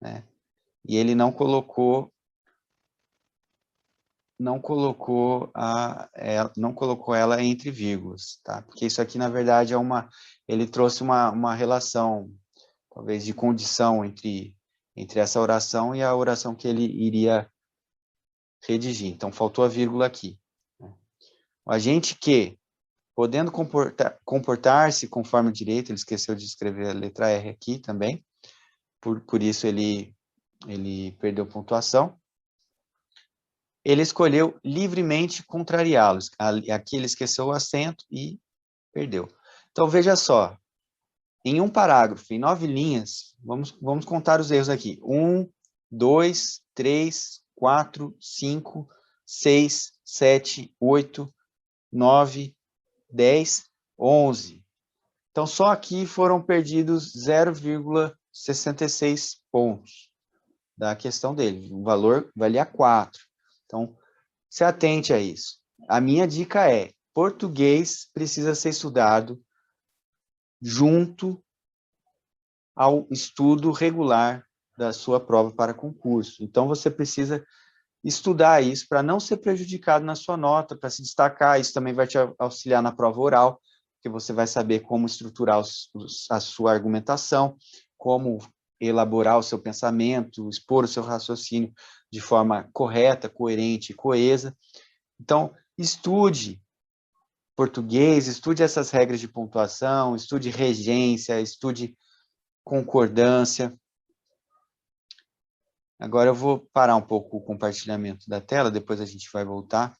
né? E ele não colocou ela entre vírgulas, tá? Porque isso aqui, na verdade, ele trouxe uma relação, talvez, de condição entre essa oração e a oração que ele iria redigir. Então, faltou a vírgula aqui. O agente que, podendo comportar-se conforme o direito, ele esqueceu de escrever a letra R aqui também, por isso ele perdeu pontuação. Ele escolheu livremente contrariá-los. Aqui ele esqueceu o acento e perdeu. Então, veja só, em um parágrafo, em 9 linhas, vamos contar os erros aqui. 1, 2, 3, 4, 5, 6, 7, 8, 9, 10, 11. Então, só aqui foram perdidos 0,66 pontos da questão dele. O valor valia 4. Então, se atente a isso. A minha dica é, português precisa ser estudado junto ao estudo regular da sua prova para concurso. Então, você precisa estudar isso para não ser prejudicado na sua nota, para se destacar. Isso também vai te auxiliar na prova oral, porque você vai saber como estruturar a sua argumentação, como elaborar o seu pensamento, expor o seu raciocínio de forma correta, coerente e coesa. Então, estude português, estude essas regras de pontuação, estude regência, estude concordância. Agora eu vou parar um pouco o compartilhamento da tela, depois a gente vai voltar.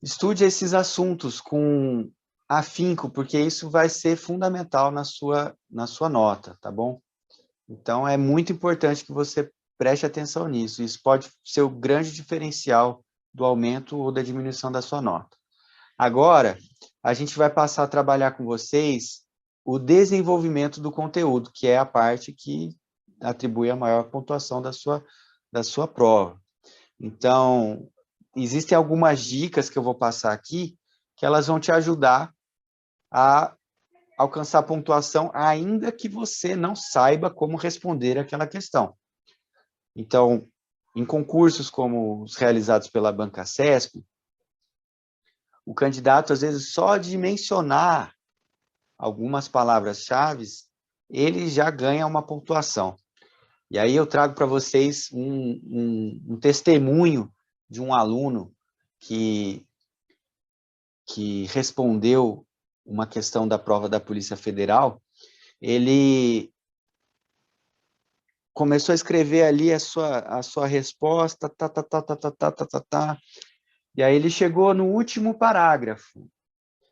Estude esses assuntos com afinco, porque isso vai ser fundamental na sua nota, tá bom? Então, é muito importante que você preste atenção nisso. Isso pode ser o grande diferencial do aumento ou da diminuição da sua nota. Agora, a gente vai passar a trabalhar com vocês o desenvolvimento do conteúdo, que é a parte que atribui a maior pontuação da sua prova. Então, existem algumas dicas que eu vou passar aqui, que elas vão te ajudar a alcançar pontuação, ainda que você não saiba como responder aquela questão. Então, em concursos como os realizados pela Banca CESP, o candidato, às vezes, só de mencionar algumas palavras-chave, ele já ganha uma pontuação. E aí eu trago para vocês um testemunho de um aluno que respondeu uma questão da prova da Polícia Federal. Ele começou a escrever ali a sua resposta, e aí ele chegou no último parágrafo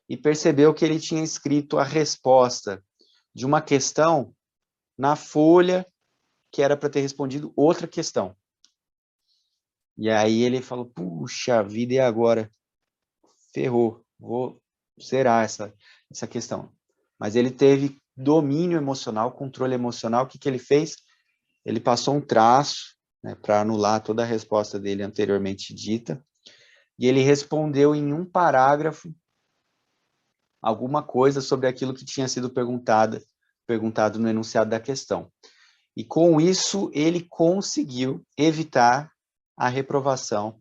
e percebeu que ele tinha escrito a resposta de uma questão na folha que era para ter respondido outra questão. E aí ele falou, puxa vida, e agora? Ferrou, vou zerar essa questão. Mas ele teve domínio emocional, controle emocional. O que ele fez? Ele passou um traço, né, para anular toda a resposta dele anteriormente dita, e ele respondeu em um parágrafo alguma coisa sobre aquilo que tinha sido perguntado no enunciado da questão. E com isso, ele conseguiu evitar a reprovação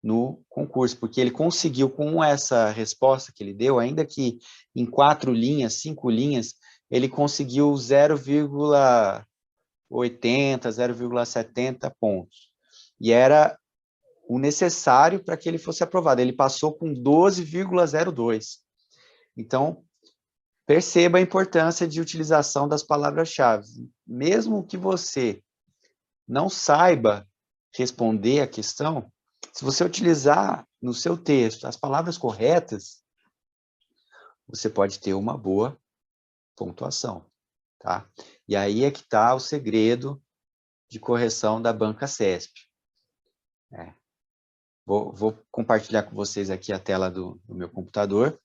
no concurso, porque ele conseguiu, com essa resposta que ele deu, ainda que em 4 linhas, 5 linhas, ele conseguiu 0,80, 0,70 pontos. E era o necessário para que ele fosse aprovado. Ele passou com 12,02. Então, perceba a importância de utilização das palavras-chave. Mesmo que você não saiba responder a questão, se você utilizar no seu texto as palavras corretas, você pode ter uma boa pontuação, tá? E aí é que está o segredo de correção da banca CESP. Vou compartilhar com vocês aqui a tela do meu computador.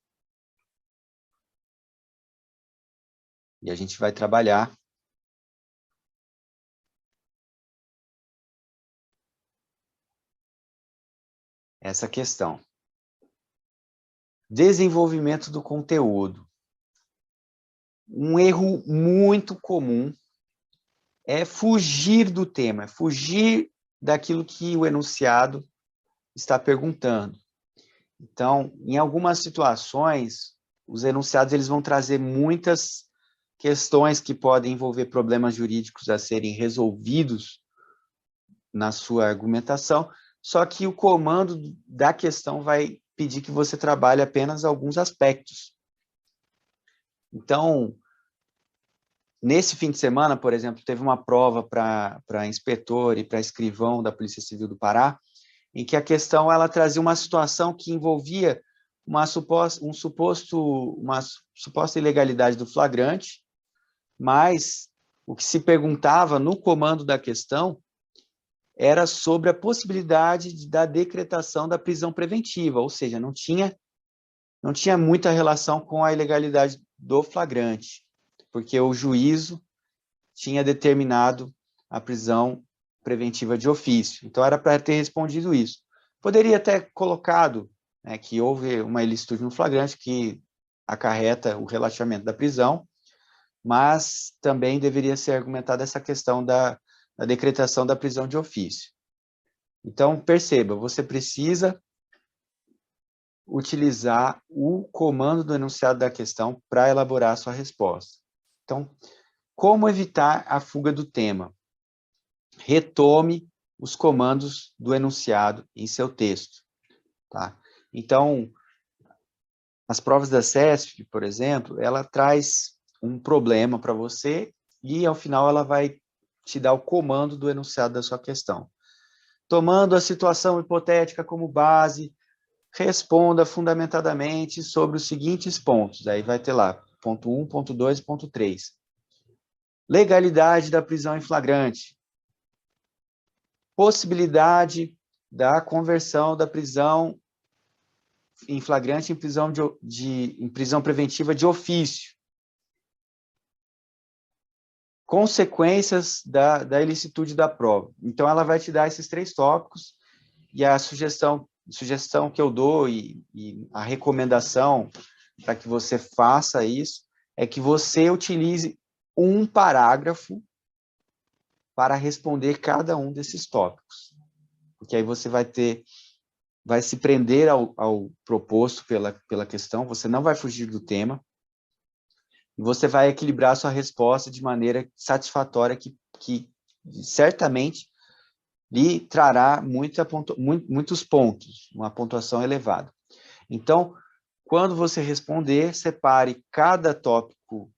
E a gente vai trabalhar essa questão. Desenvolvimento do conteúdo. Um erro muito comum é fugir do tema, é fugir daquilo que o enunciado está perguntando. Então, em algumas situações, os enunciados eles vão trazer muitas questões que podem envolver problemas jurídicos a serem resolvidos na sua argumentação, só que o comando da questão vai pedir que você trabalhe apenas alguns aspectos. Então, nesse fim de semana, por exemplo, teve uma prova para inspetor e para escrivão da Polícia Civil do Pará, em que a questão ela trazia uma situação que envolvia uma suposta ilegalidade do flagrante, mas o que se perguntava no comando da questão era sobre a possibilidade da decretação da prisão preventiva, ou seja, não tinha muita relação com a ilegalidade do flagrante, porque o juízo tinha determinado a prisão preventiva de ofício. Então, era para ter respondido isso. Poderia ter colocado que houve uma ilicitude no flagrante que acarreta o relaxamento da prisão, mas também deveria ser argumentada essa questão da decretação da prisão de ofício. Então, perceba, você precisa utilizar o comando do enunciado da questão para elaborar a sua resposta. Então, como evitar a fuga do tema? Retome os comandos do enunciado em seu texto. Tá? Então, as provas da CESP, por exemplo, ela traz um problema para você e, ao final, ela vai te dar o comando do enunciado da sua questão. Tomando a situação hipotética como base, responda fundamentadamente sobre os seguintes pontos. Aí vai ter lá, ponto 1, ponto 2 e ponto 3. Legalidade da prisão em flagrante. Possibilidade da conversão da prisão em flagrante em prisão preventiva de ofício. Consequências da ilicitude da prova. Então, ela vai te dar esses 3 tópicos e a sugestão que eu dou e a recomendação para que você faça isso é que você utilize um parágrafo para responder cada um desses tópicos. Porque aí você vai se prender ao proposto pela questão, você não vai fugir do tema, e você vai equilibrar a sua resposta de maneira satisfatória que certamente lhe trará muitos pontos, uma pontuação elevada. Então, quando você responder, separe cada tópico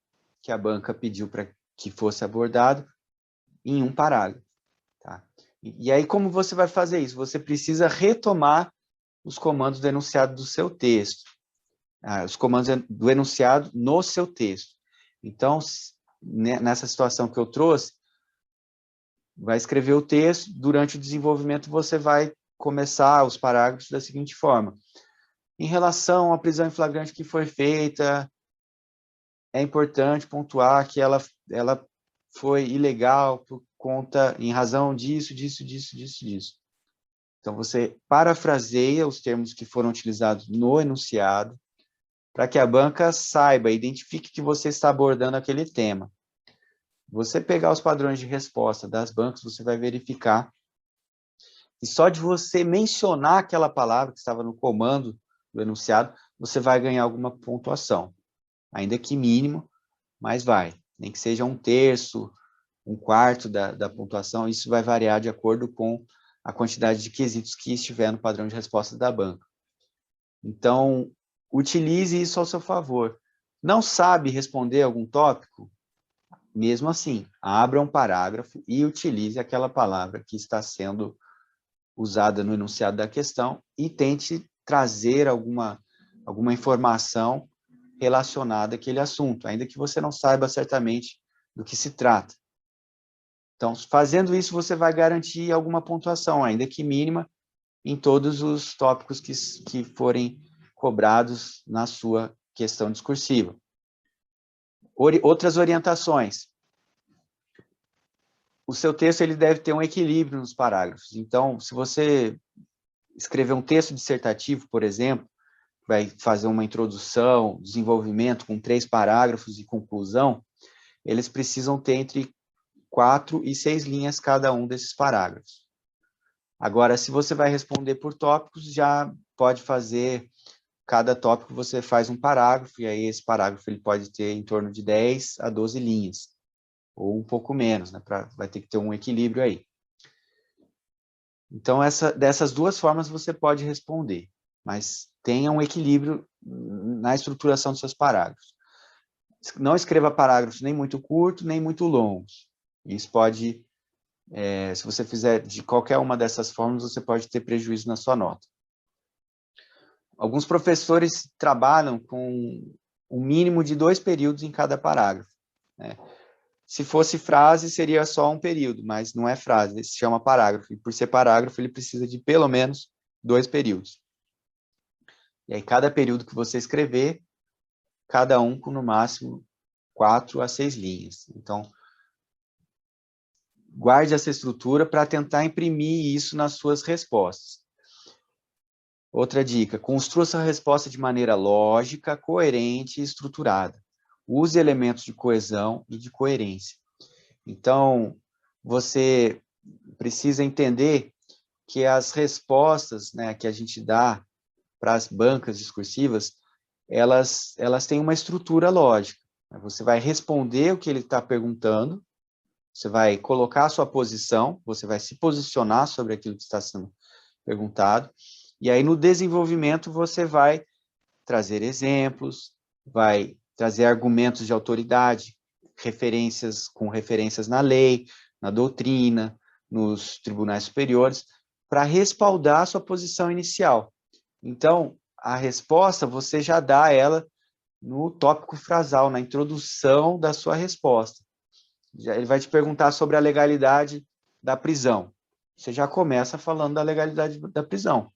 que a banca pediu para que fosse abordado em um parágrafo. Tá? E aí, como você vai fazer isso? Você precisa retomar os comandos do enunciado do seu texto. Os comandos do enunciado no seu texto. Então, nessa situação que eu trouxe, vai escrever o texto, durante o desenvolvimento você vai começar os parágrafos da seguinte forma. Em relação à prisão em flagrante que foi feita, é importante pontuar que ela foi ilegal por conta, em razão disso. Então, você parafraseia os termos que foram utilizados no enunciado, para que a banca saiba, identifique que você está abordando aquele tema. Você pegar os padrões de resposta das bancas, você vai verificar que só de você mencionar aquela palavra que estava no comando do enunciado, você vai ganhar alguma pontuação. Ainda que mínimo, mas vai. Nem que seja 1/3, 1/4 da pontuação, isso vai variar de acordo com a quantidade de quesitos que estiver no padrão de resposta da banca. Então, utilize isso ao seu favor. Não sabe responder algum tópico? Mesmo assim, abra um parágrafo e utilize aquela palavra que está sendo usada no enunciado da questão e tente trazer alguma informação relacionada àquele assunto, ainda que você não saiba certamente do que se trata. Então, fazendo isso, você vai garantir alguma pontuação, ainda que mínima, em todos os tópicos que forem cobrados na sua questão discursiva. Outras orientações. O seu texto ele deve ter um equilíbrio nos parágrafos. Então, se você escrever um texto dissertativo, por exemplo, vai fazer uma introdução, desenvolvimento com 3 parágrafos e conclusão, eles precisam ter entre 4 e 6 linhas cada um desses parágrafos. Agora, se você vai responder por tópicos, já pode fazer, cada tópico você faz um parágrafo, e aí esse parágrafo ele pode ter em torno de 10 a 12 linhas, ou um pouco menos, né? Vai ter que ter um equilíbrio aí. Então, dessas duas formas você pode responder, mas tenha um equilíbrio na estruturação dos seus parágrafos. Não escreva parágrafos nem muito curtos, nem muito longos. Isso pode, se você fizer de qualquer uma dessas formas, você pode ter prejuízo na sua nota. Alguns professores trabalham com um mínimo de 2 períodos em cada parágrafo, né? Se fosse frase, seria só um período, mas não é frase, ele se chama parágrafo. E por ser parágrafo, ele precisa de pelo menos 2 períodos. E aí, cada período que você escrever, cada um com no máximo 4 a 6 linhas. Então, guarde essa estrutura para tentar imprimir isso nas suas respostas. Outra dica, construa sua resposta de maneira lógica, coerente e estruturada. Use elementos de coesão e de coerência. Então, você precisa entender que as respostas, né, que a gente dá para as bancas discursivas, elas têm uma estrutura lógica. Você vai responder o que ele está perguntando, você vai colocar a sua posição, você vai se posicionar sobre aquilo que está sendo perguntado, e aí no desenvolvimento você vai trazer exemplos, vai trazer argumentos de autoridade, com referências na lei, na doutrina, nos tribunais superiores, para respaldar a sua posição inicial. Então, a resposta você já dá ela no tópico frasal, na introdução da sua resposta. Ele vai te perguntar sobre a legalidade da prisão. Você já começa falando da legalidade da prisão.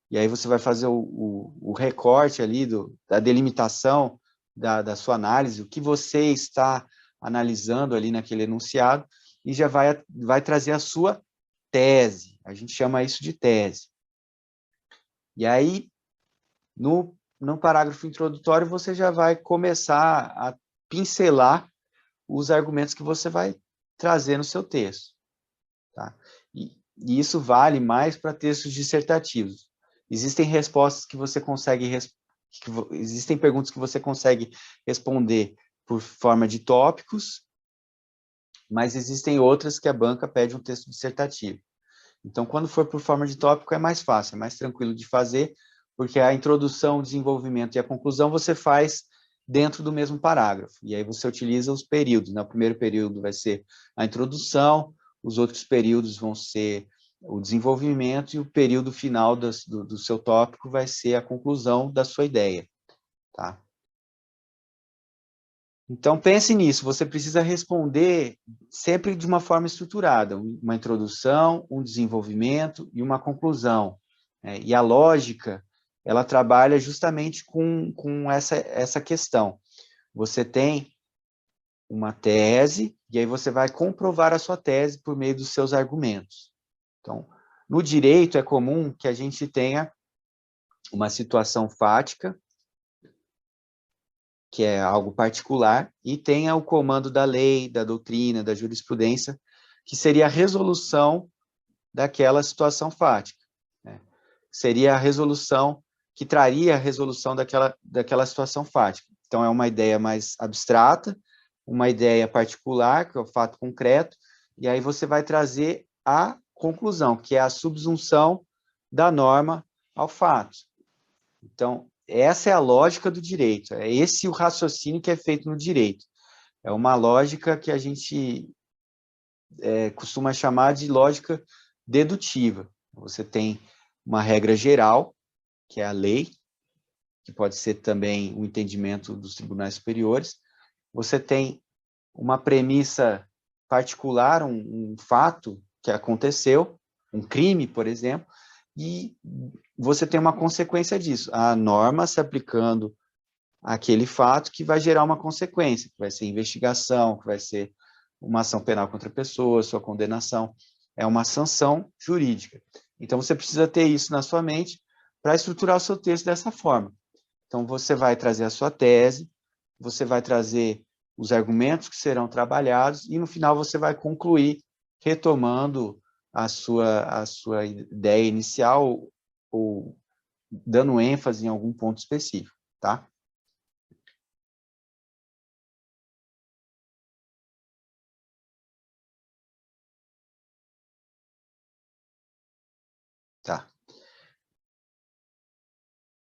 E aí você vai fazer o recorte ali da delimitação da sua análise, o que você está analisando ali naquele enunciado, e já vai trazer a sua tese. A gente chama isso de tese. E aí, no parágrafo introdutório, você já vai começar a pincelar os argumentos que você vai trazer no seu texto. Tá? E isso vale mais para textos dissertativos. Existem respostas que você consegue, existem perguntas que você consegue responder por forma de tópicos, mas existem outras que a banca pede um texto dissertativo. Então, quando for por forma de tópico, é mais fácil, é mais tranquilo de fazer, porque a introdução, o desenvolvimento e a conclusão você faz dentro do mesmo parágrafo. E aí você utiliza os períodos, né? O primeiro período vai ser a introdução, os outros períodos vão ser o desenvolvimento e o período final do seu tópico vai ser a conclusão da sua ideia, tá? Então, pense nisso, você precisa responder sempre de uma forma estruturada, uma introdução, um desenvolvimento e uma conclusão. Né? E a lógica, ela trabalha justamente com essa questão. Você tem uma tese, e aí você vai comprovar a sua tese por meio dos seus argumentos. Então, no direito é comum que a gente tenha uma situação fática, que é algo particular, e tenha o comando da lei, da doutrina, da jurisprudência, que seria a resolução daquela situação fática. Né? Seria a resolução que traria a resolução daquela situação fática. Então, é uma ideia mais abstrata, uma ideia particular, que é o fato concreto, e aí você vai trazer a conclusão, que é a subsunção da norma ao fato. Então, essa é a lógica do direito, é esse o raciocínio que é feito no direito. É uma lógica que a gente costuma chamar de lógica dedutiva. Você tem uma regra geral, que é a lei, que pode ser também o entendimento dos tribunais superiores. Você tem uma premissa particular, um fato que aconteceu, um crime, por exemplo, e você tem uma consequência disso. A norma se aplicando àquele fato que vai gerar uma consequência, que vai ser investigação, que vai ser uma ação penal contra a pessoa, sua condenação. É uma sanção jurídica. Então, você precisa ter isso na sua mente para estruturar o seu texto dessa forma. Então, você vai trazer a sua tese, você vai trazer os argumentos que serão trabalhados e, no final, você vai concluir retomando a sua ideia inicial ou dando ênfase em algum ponto específico, tá? Tá.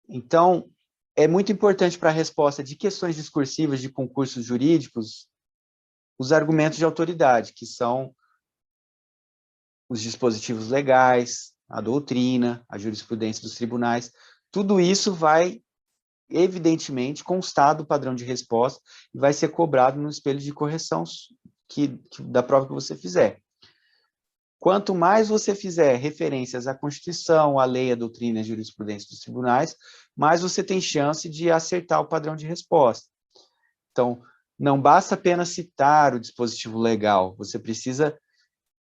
Então, é muito importante para a resposta de questões discursivas de concursos jurídicos os argumentos de autoridade, que são os dispositivos legais, a doutrina, a jurisprudência dos tribunais. Tudo isso vai, evidentemente, constar do padrão de resposta e vai ser cobrado no espelho de correção da prova que você fizer. Quanto mais você fizer referências à Constituição, à lei, à doutrina e à jurisprudência dos tribunais, mais você tem chance de acertar o padrão de resposta. Então, não basta apenas citar o dispositivo legal, você precisa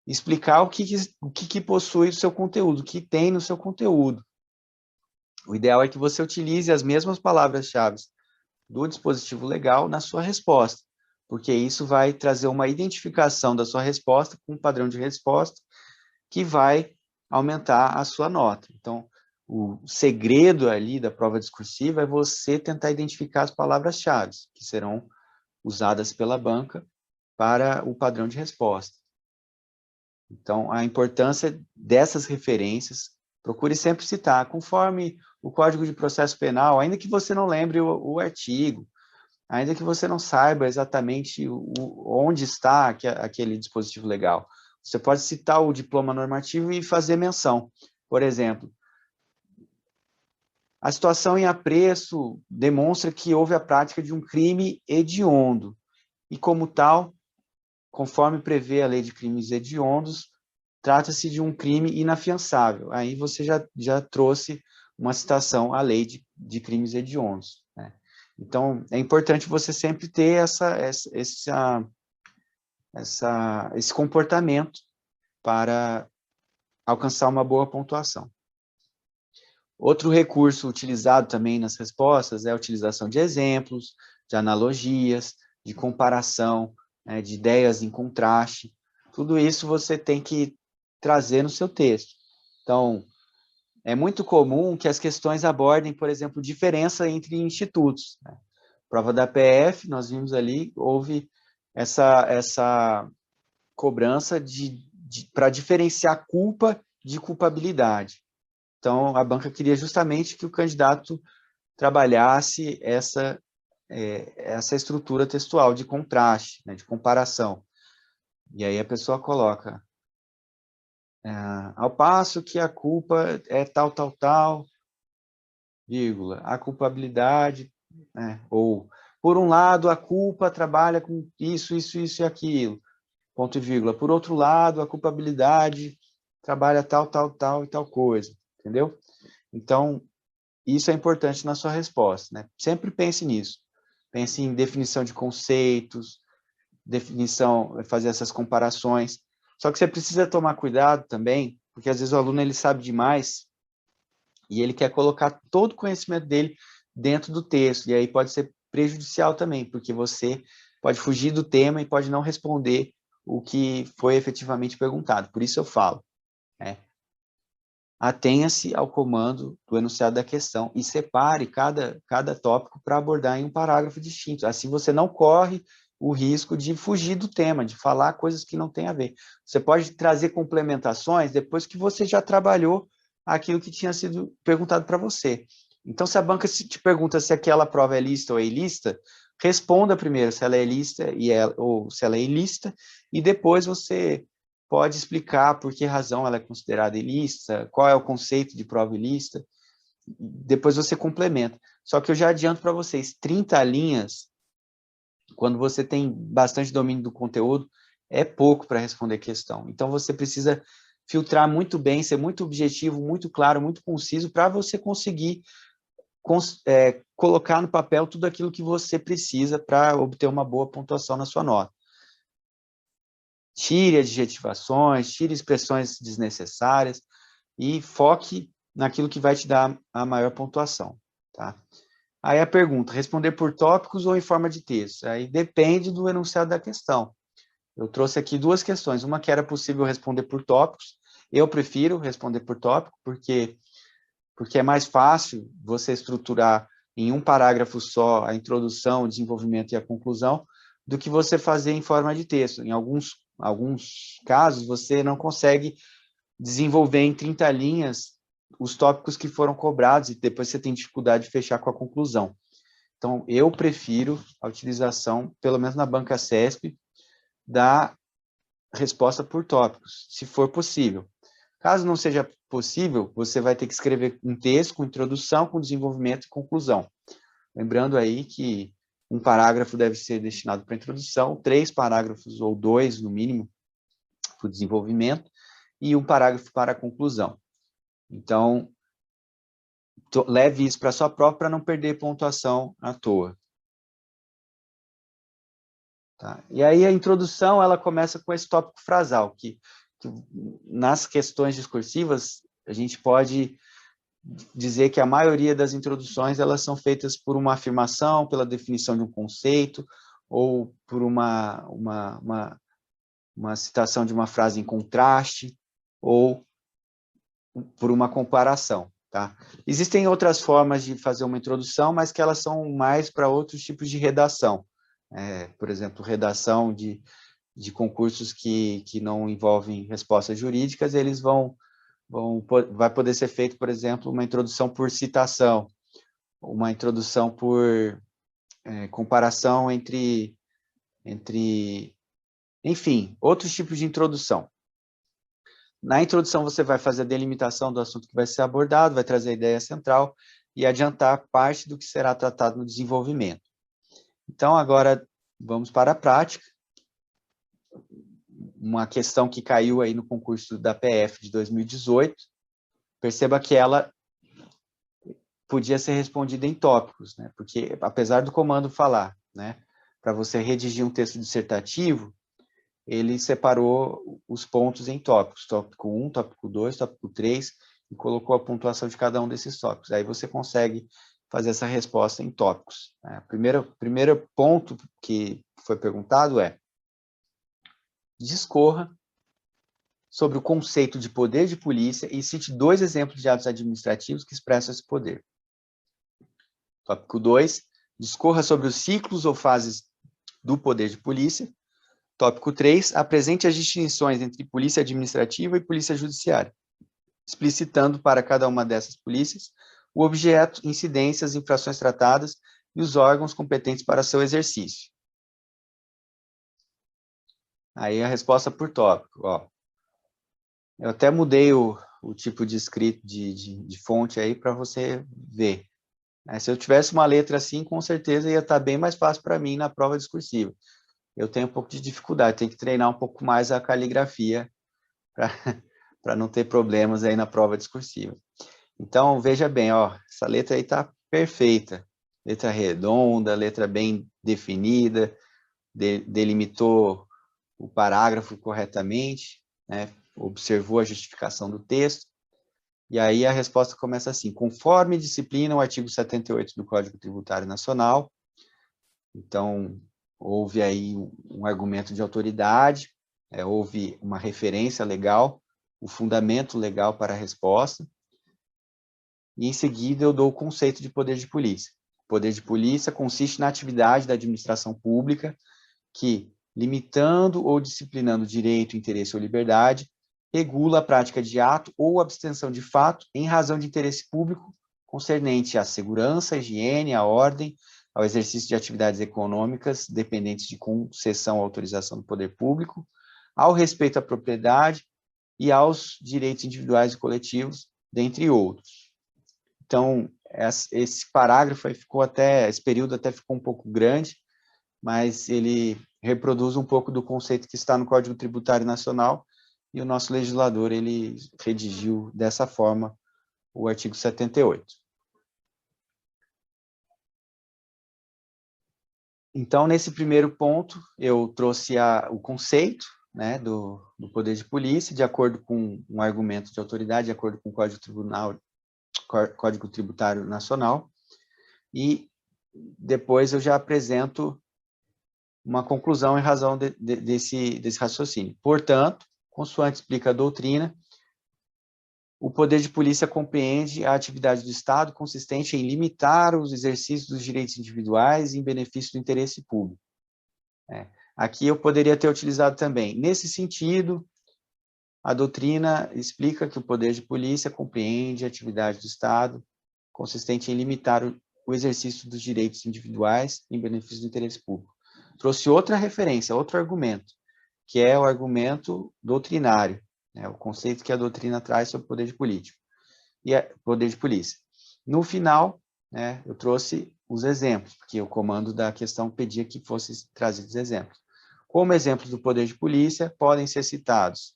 explicar o que possui o seu conteúdo, o que tem no seu conteúdo. O ideal é que você utilize as mesmas palavras-chave do dispositivo legal na sua resposta, porque isso vai trazer uma identificação da sua resposta com o padrão de resposta que vai aumentar a sua nota. Então, o segredo ali da prova discursiva é você tentar identificar as palavras-chave que serão usadas pela banca para o padrão de resposta. Então, a importância dessas referências, procure sempre citar, conforme o Código de Processo Penal, ainda que você não lembre o artigo, ainda que você não saiba exatamente onde está aquele dispositivo legal. Você pode citar o diploma normativo e fazer menção. Por exemplo, a situação em apreço demonstra que houve a prática de um crime hediondo, e como tal, conforme prevê a lei de crimes hediondos, trata-se de um crime inafiançável. Aí você já trouxe uma citação à lei de crimes hediondos, né? Então, é importante você sempre ter esse comportamento para alcançar uma boa pontuação. Outro recurso utilizado também nas respostas é a utilização de exemplos, de analogias, de comparação, né, de ideias em contraste. Tudo isso você tem que trazer no seu texto. Então, é muito comum que as questões abordem, por exemplo, diferença entre institutos, né? Prova da PF, nós vimos ali, houve essa cobrança para diferenciar culpa de culpabilidade. Então, a banca queria justamente que o candidato trabalhasse essa estrutura textual de contraste, né, de comparação. E aí a pessoa coloca, ao passo que a culpa é tal, tal, tal, vírgula, a culpabilidade, né, ou, por um lado, a culpa trabalha com isso, isso, isso e aquilo, ponto e vírgula. Por outro lado, a culpabilidade trabalha tal, tal, tal e tal coisa, entendeu? Então, isso é importante na sua resposta, né? Sempre pense nisso. Pense em definição de conceitos, fazer essas comparações. Só que você precisa tomar cuidado também, porque às vezes o aluno ele sabe demais e ele quer colocar todo o conhecimento dele dentro do texto, e aí pode ser prejudicial também, porque você pode fugir do tema e pode não responder o que foi efetivamente perguntado. Por isso eu falo, né? Atenha-se ao comando do enunciado da questão e separe cada tópico para abordar em um parágrafo distinto. Assim você não corre o risco de fugir do tema, de falar coisas que não têm a ver. Você pode trazer complementações depois que você já trabalhou aquilo que tinha sido perguntado para você. Então, se a banca te pergunta se aquela prova é lista ou é ilícita, responda primeiro se ela é lista ou se ela é ilícita, e depois você pode explicar por que razão ela é considerada ilícita, qual é o conceito de prova ilícita, depois você complementa. Só que eu já adianto para vocês, 30 linhas, quando você tem bastante domínio do conteúdo, é pouco para responder questão. Então, você precisa filtrar muito bem, ser muito objetivo, muito claro, muito conciso, para você conseguir colocar no papel tudo aquilo que você precisa para obter uma boa pontuação na sua nota. Tire adjetivações, tire expressões desnecessárias e foque naquilo que vai te dar a maior pontuação, tá? Aí a pergunta, responder por tópicos ou em forma de texto? Aí depende do enunciado da questão. Eu trouxe aqui duas questões, uma que era possível responder por tópicos, eu prefiro responder por tópico, porque é mais fácil você estruturar em um parágrafo só a introdução, o desenvolvimento e a conclusão, do que você fazer em forma de texto. Em alguns casos, você não consegue desenvolver em 30 linhas os tópicos que foram cobrados e depois você tem dificuldade de fechar com a conclusão. Então, eu prefiro a utilização, pelo menos na banca CESP, da resposta por tópicos, se for possível. Caso não seja possível, você vai ter que escrever um texto com introdução, com desenvolvimento e conclusão. Lembrando aí que um parágrafo deve ser destinado para a introdução, 3 parágrafos ou 2, no mínimo, para o desenvolvimento, e um parágrafo para a conclusão. Então, leve isso para a sua prova para não perder pontuação à toa. Tá? E aí a introdução, ela começa com esse tópico frasal, que nas questões discursivas, a gente pode dizer que a maioria das introduções, elas são feitas por uma afirmação, pela definição de um conceito, ou por uma citação de uma frase em contraste, ou por uma comparação. Tá? Existem outras formas de fazer uma introdução, mas que elas são mais para outros tipos de redação. Por exemplo, redação de concursos que não envolvem respostas jurídicas, eles vai poder ser feito, por exemplo, uma introdução por citação, uma introdução por comparação entre, enfim, outros tipos de introdução. Na introdução, você vai fazer a delimitação do assunto que vai ser abordado, vai trazer a ideia central e adiantar parte do que será tratado no desenvolvimento. Então, agora, vamos para a prática. Uma questão que caiu aí no concurso da PF de 2018, perceba que ela podia ser respondida em tópicos, né? Porque, apesar do comando falar, né, para você redigir um texto dissertativo, ele separou os pontos em tópicos, tópico 1, tópico 2, tópico 3, e colocou a pontuação de cada um desses tópicos. Aí você consegue fazer essa resposta em tópicos. Né? Primeiro ponto que foi perguntado é: discorra sobre o conceito de poder de polícia e cite 2 exemplos de atos administrativos que expressam esse poder. Tópico 2, discorra sobre os ciclos ou fases do poder de polícia. Tópico 3, apresente as distinções entre polícia administrativa e polícia judiciária, explicitando para cada uma dessas polícias o objeto, incidências, infrações tratadas e os órgãos competentes para seu exercício. Aí a resposta por tópico. Ó. Eu até mudei o tipo de escrito de fonte aí para você ver. Se eu tivesse uma letra assim, com certeza ia estar bem mais fácil para mim na prova discursiva. Eu tenho um pouco de dificuldade, tenho que treinar um pouco mais a caligrafia para não ter problemas aí na prova discursiva. Então, veja bem, ó, essa letra aí está perfeita. Letra redonda, letra bem definida, delimitou o parágrafo corretamente, né, observou a justificação do texto. E aí a resposta começa assim: conforme disciplina o artigo 78 do Código Tributário Nacional. Então, houve aí um argumento de autoridade, houve uma referência legal, o fundamento legal para a resposta, e em seguida eu dou o conceito de poder de polícia. O poder de polícia consiste na atividade da administração pública que, limitando ou disciplinando direito, interesse ou liberdade, regula a prática de ato ou abstenção de fato em razão de interesse público concernente à segurança, à higiene, à ordem, ao exercício de atividades econômicas dependentes de concessão ou autorização do poder público, ao respeito à propriedade e aos direitos individuais e coletivos, dentre outros. Então, esse parágrafo aí esse período até ficou um pouco grande, mas ele reproduz um pouco do conceito que está no Código Tributário Nacional, e o nosso legislador, ele redigiu dessa forma o artigo 78. Então, nesse primeiro ponto, eu trouxe o conceito, né, do poder de polícia, de acordo com um argumento de autoridade, de acordo com o Código Tributário Nacional, e depois eu já apresento uma conclusão em razão desse raciocínio. Portanto, consoante explica a doutrina, o poder de polícia compreende a atividade do Estado consistente em limitar os exercícios dos direitos individuais em benefício do interesse público. Aqui eu poderia ter utilizado também. Nesse sentido, a doutrina explica que o poder de polícia compreende a atividade do Estado consistente em limitar o exercício dos direitos individuais em benefício do interesse público. Trouxe outra referência, outro argumento, que é o argumento doutrinário, o conceito que a doutrina traz sobre o poder de poder de polícia. No final, eu trouxe os exemplos, porque o comando da questão pedia que fossem trazidos exemplos. Como exemplos do poder de polícia, podem ser citados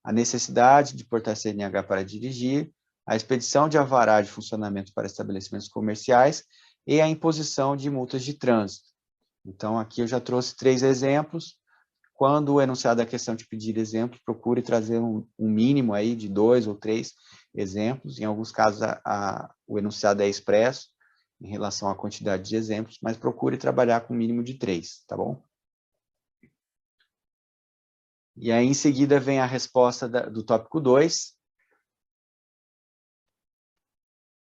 a necessidade de portar CNH para dirigir, a expedição de alvará de funcionamento para estabelecimentos comerciais e a imposição de multas de trânsito. Então, aqui eu já trouxe 3 exemplos. Quando o enunciado da questão te pedir exemplos, procure trazer um mínimo aí de 2 ou 3 exemplos. Em alguns casos, o enunciado é expresso em relação à quantidade de exemplos, mas procure trabalhar com um mínimo de 3, tá bom? E aí, em seguida, vem a resposta do tópico 2,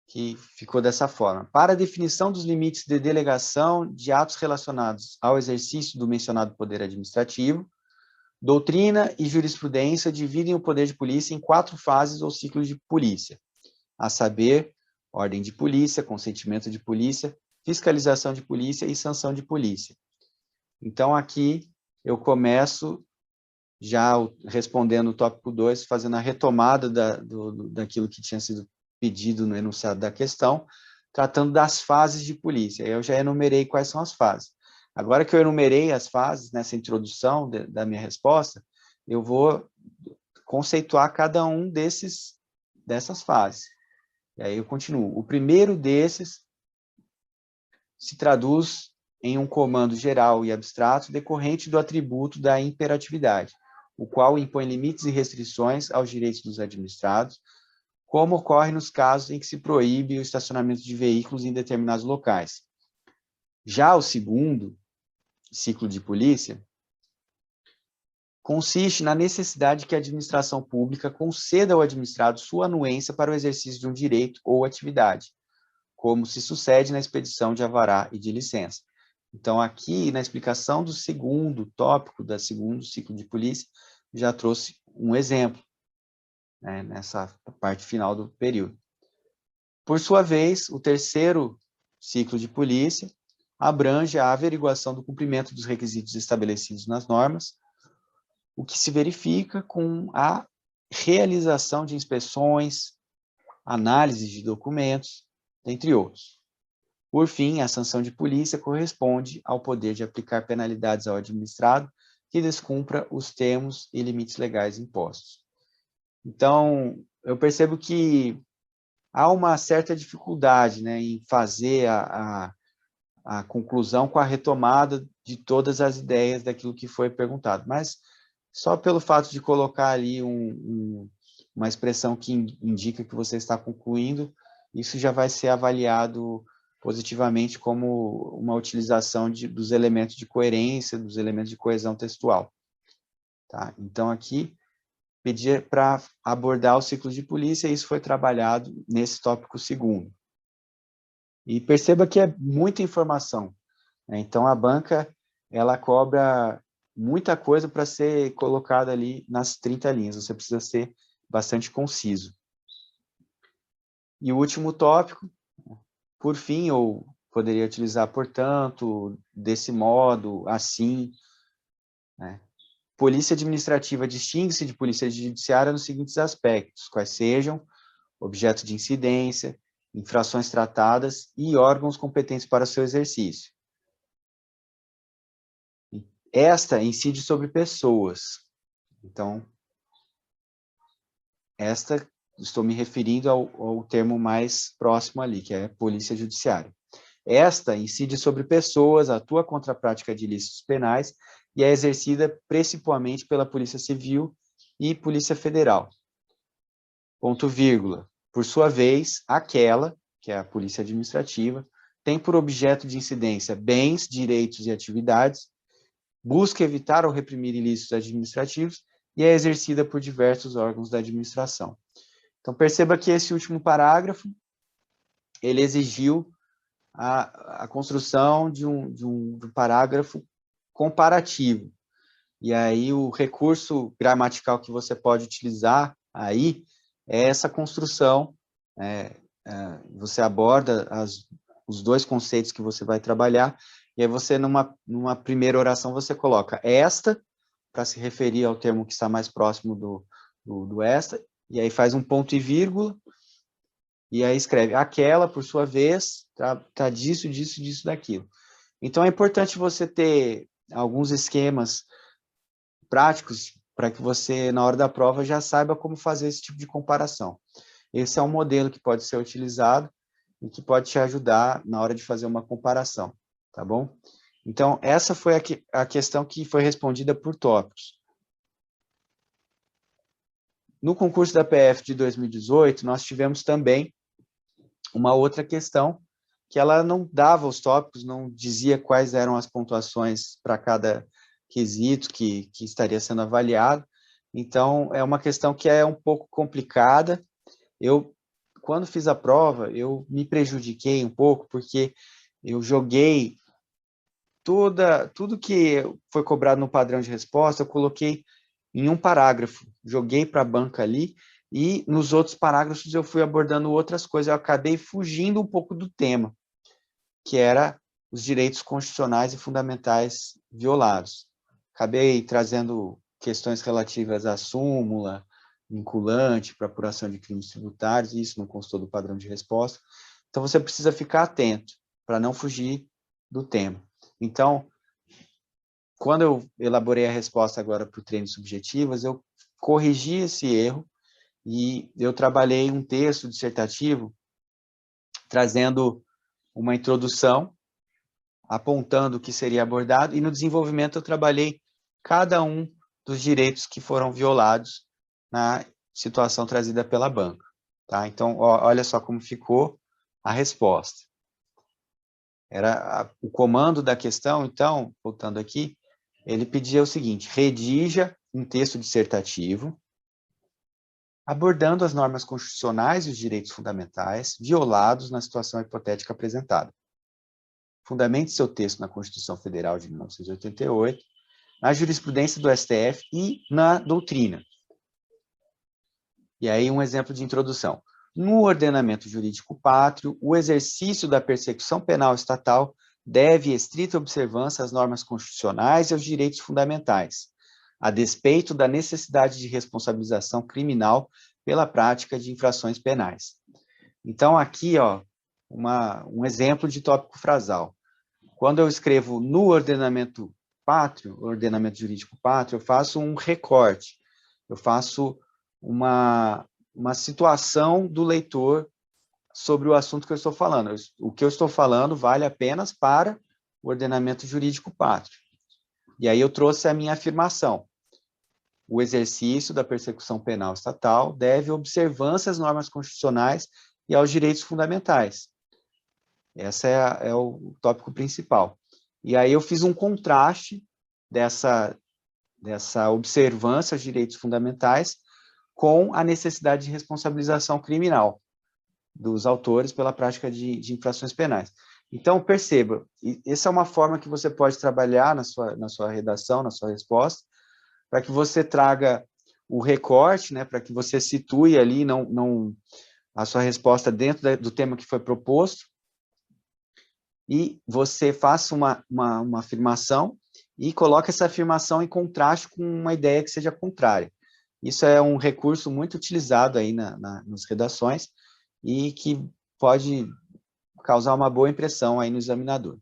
que ficou dessa forma. Para a definição dos limites de delegação de atos relacionados ao exercício do mencionado poder administrativo, doutrina e jurisprudência dividem o poder de polícia em 4 fases ou ciclos de polícia, a saber, ordem de polícia, consentimento de polícia, fiscalização de polícia e sanção de polícia. Então, aqui eu começo já respondendo o tópico 2, fazendo a retomada daquilo que tinha sido pedido no enunciado da questão, tratando das fases de polícia. Eu já enumerei quais são as fases. Agora que eu enumerei as fases, nessa introdução da minha resposta, eu vou conceituar cada um dessas fases. E aí eu continuo. O primeiro desses se traduz em um comando geral e abstrato decorrente do atributo da imperatividade, o qual impõe limites e restrições aos direitos dos administrados, como ocorre nos casos em que se proíbe o estacionamento de veículos em determinados locais. Já o segundo ciclo de polícia consiste na necessidade que a administração pública conceda ao administrado sua anuência para o exercício de um direito ou atividade, como se sucede na expedição de alvará e de licença. Então, aqui, na explicação do segundo tópico, do segundo ciclo de polícia, já trouxe um exemplo, nessa parte final do período. Por sua vez, o terceiro ciclo de polícia abrange a averiguação do cumprimento dos requisitos estabelecidos nas normas, o que se verifica com a realização de inspeções, análise de documentos, entre outros. Por fim, a sanção de polícia corresponde ao poder de aplicar penalidades ao administrado que descumpra os termos e limites legais impostos. Então, eu percebo que há uma certa dificuldade, em fazer a conclusão com a retomada de todas as ideias daquilo que foi perguntado, mas só pelo fato de colocar ali uma expressão que indica que você está concluindo, isso já vai ser avaliado positivamente como uma utilização dos elementos de coerência, dos elementos de coesão textual. Tá? Então, aqui, pedir para abordar o ciclo de polícia, e isso foi trabalhado nesse tópico segundo. E perceba que é muita informação. Então, a banca ela cobra muita coisa para ser colocada ali nas 30 linhas, você precisa ser bastante conciso. E o último tópico, por fim, ou poderia utilizar, portanto, desse modo, assim, né? Polícia administrativa distingue-se de polícia judiciária nos seguintes aspectos, quais sejam objeto de incidência, infrações tratadas e órgãos competentes para seu exercício. Esta incide sobre pessoas. Então, esta, estou me referindo ao termo mais próximo ali, que é polícia judiciária. Esta incide sobre pessoas, atua contra a prática de ilícitos penais e é exercida principalmente pela Polícia Civil e Polícia Federal. Ponto vírgula. Por sua vez, aquela, que é a Polícia Administrativa, tem por objeto de incidência bens, direitos e atividades, busca evitar ou reprimir ilícitos administrativos e é exercida por diversos órgãos da administração. Então, perceba que esse último parágrafo, ele exigiu a construção de um parágrafo comparativo. E aí, o recurso gramatical que você pode utilizar aí é essa construção, você aborda os dois conceitos que você vai trabalhar, e aí você, numa primeira oração, você coloca esta, para se referir ao termo que está mais próximo do esta, e aí faz um ponto e vírgula, e aí escreve aquela, por sua vez, tá disso, disso, disso, daquilo. Então, é importante você ter alguns esquemas práticos para que você, na hora da prova, já saiba como fazer esse tipo de comparação. Esse é um modelo que pode ser utilizado e que pode te ajudar na hora de fazer uma comparação, tá bom? Então, essa foi a questão que foi respondida por tópicos. No concurso da PF de 2018, nós tivemos também uma outra questão, que ela não dava os tópicos, não dizia quais eram as pontuações para cada quesito que estaria sendo avaliado. Então, é uma questão que é um pouco complicada. Quando fiz a prova, eu me prejudiquei um pouco, porque eu joguei tudo que foi cobrado no padrão de resposta, eu coloquei em um parágrafo, joguei para a banca ali, e nos outros parágrafos eu fui abordando outras coisas, eu acabei fugindo um pouco do tema, que era os direitos constitucionais e fundamentais violados. Acabei trazendo questões relativas à súmula, vinculante para apuração de crimes tributários, e isso não constou do padrão de resposta. Então, você precisa ficar atento para não fugir do tema. Então, quando eu elaborei a resposta agora para o treino subjetivas, eu corrigi esse erro e eu trabalhei um texto dissertativo trazendo uma introdução, apontando o que seria abordado, e no desenvolvimento eu trabalhei cada um dos direitos que foram violados na situação trazida pela banca. Tá? Então, olha só como ficou a resposta. O comando da questão, então, voltando aqui, ele pedia o seguinte: redija um texto dissertativo abordando as normas constitucionais e os direitos fundamentais violados na situação hipotética apresentada. Fundamente seu texto na Constituição Federal de 1988, na jurisprudência do STF e na doutrina. E aí um exemplo de introdução. No ordenamento jurídico pátrio, o exercício da persecução penal estatal deve estrita observância às normas constitucionais e aos direitos fundamentais, a despeito da necessidade de responsabilização criminal pela prática de infrações penais. Então, aqui, ó, um exemplo de tópico frasal. Quando eu escrevo no ordenamento pátrio, ordenamento jurídico pátrio, eu faço um recorte, eu faço uma situação do leitor sobre o assunto que eu estou falando. O que eu estou falando vale apenas para o ordenamento jurídico pátrio. E aí eu trouxe a minha afirmação. O exercício da persecução penal estatal deve observância às normas constitucionais e aos direitos fundamentais. Esse é o tópico principal. E aí eu fiz um contraste dessa observância aos direitos fundamentais com a necessidade de responsabilização criminal dos autores pela prática de infrações penais. Então, perceba, essa é uma forma que você pode trabalhar na sua redação, na sua resposta, para que você traga o recorte, né, para que você situe ali a sua resposta dentro do tema que foi proposto, e você faça uma afirmação e coloque essa afirmação em contraste com uma ideia que seja contrária. Isso é um recurso muito utilizado aí nas redações e que pode causar uma boa impressão aí no examinador.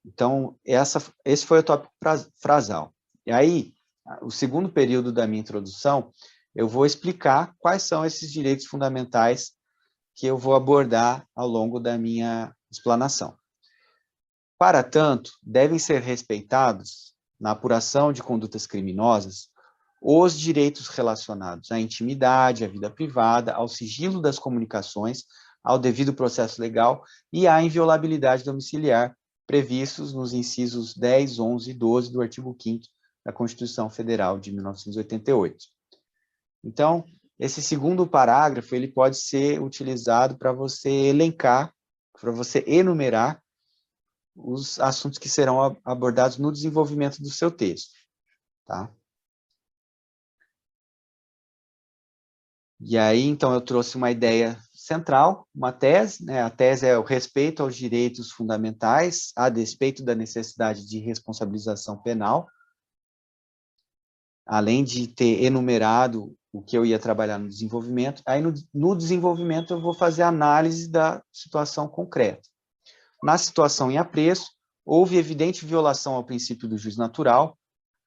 Então, esse foi o tópico frasal. E aí, o segundo período da minha introdução, eu vou explicar quais são esses direitos fundamentais que eu vou abordar ao longo da minha explanação. Para tanto, devem ser respeitados, na apuração de condutas criminosas, os direitos relacionados à intimidade, à vida privada, ao sigilo das comunicações, ao devido processo legal e à inviolabilidade domiciliar, previstos nos incisos 10, 11 e 12 do artigo 5º da Constituição Federal de 1988. Então, esse segundo parágrafo ele pode ser utilizado para você elencar, para você enumerar os assuntos que serão abordados no desenvolvimento do seu texto, tá? E aí, então, eu trouxe uma ideia central, uma tese, né? A tese é o respeito aos direitos fundamentais, a despeito da necessidade de responsabilização penal, além de ter enumerado o que eu ia trabalhar no desenvolvimento. Aí, no desenvolvimento, eu vou fazer a análise da situação concreta. Na situação em apreço, houve evidente violação ao princípio do juiz natural,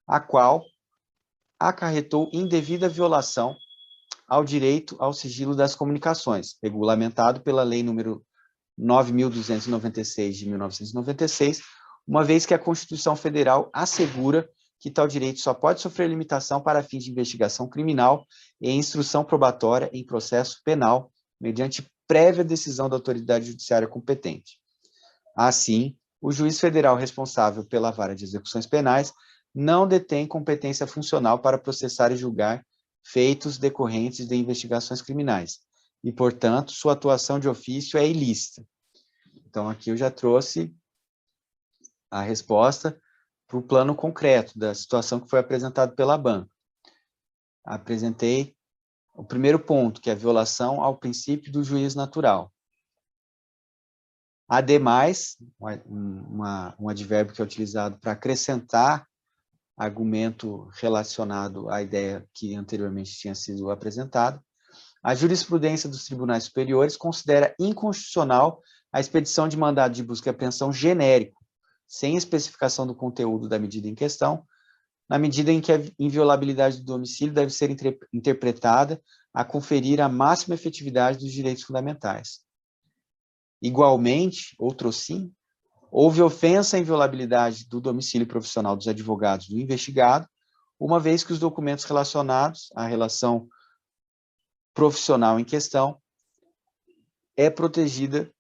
a qual acarretou indevida violação ao direito ao sigilo das comunicações, regulamentado pela Lei nº 9.296, de 1996, uma vez que a Constituição Federal assegura que tal direito só pode sofrer limitação para fins de investigação criminal e instrução probatória em processo penal, mediante prévia decisão da autoridade judiciária competente. Assim, o juiz federal responsável pela vara de execuções penais não detém competência funcional para processar e julgar feitos decorrentes de investigações criminais, e, portanto, sua atuação de ofício é ilícita. Então, aqui eu já trouxe a resposta para o plano concreto da situação que foi apresentada pela banca. Apresentei o primeiro ponto, que é a violação ao princípio do juiz natural. Ademais, um advérbio que é utilizado para acrescentar argumento relacionado à ideia que anteriormente tinha sido apresentada, a jurisprudência dos tribunais superiores considera inconstitucional a expedição de mandado de busca e apreensão genérico, sem especificação do conteúdo da medida em questão, na medida em que a inviolabilidade do domicílio deve ser interpretada a conferir a máxima efetividade dos direitos fundamentais. Igualmente, outrossim, houve ofensa à inviolabilidade do domicílio profissional dos advogados do investigado, uma vez que os documentos relacionados à relação profissional em questão é protegida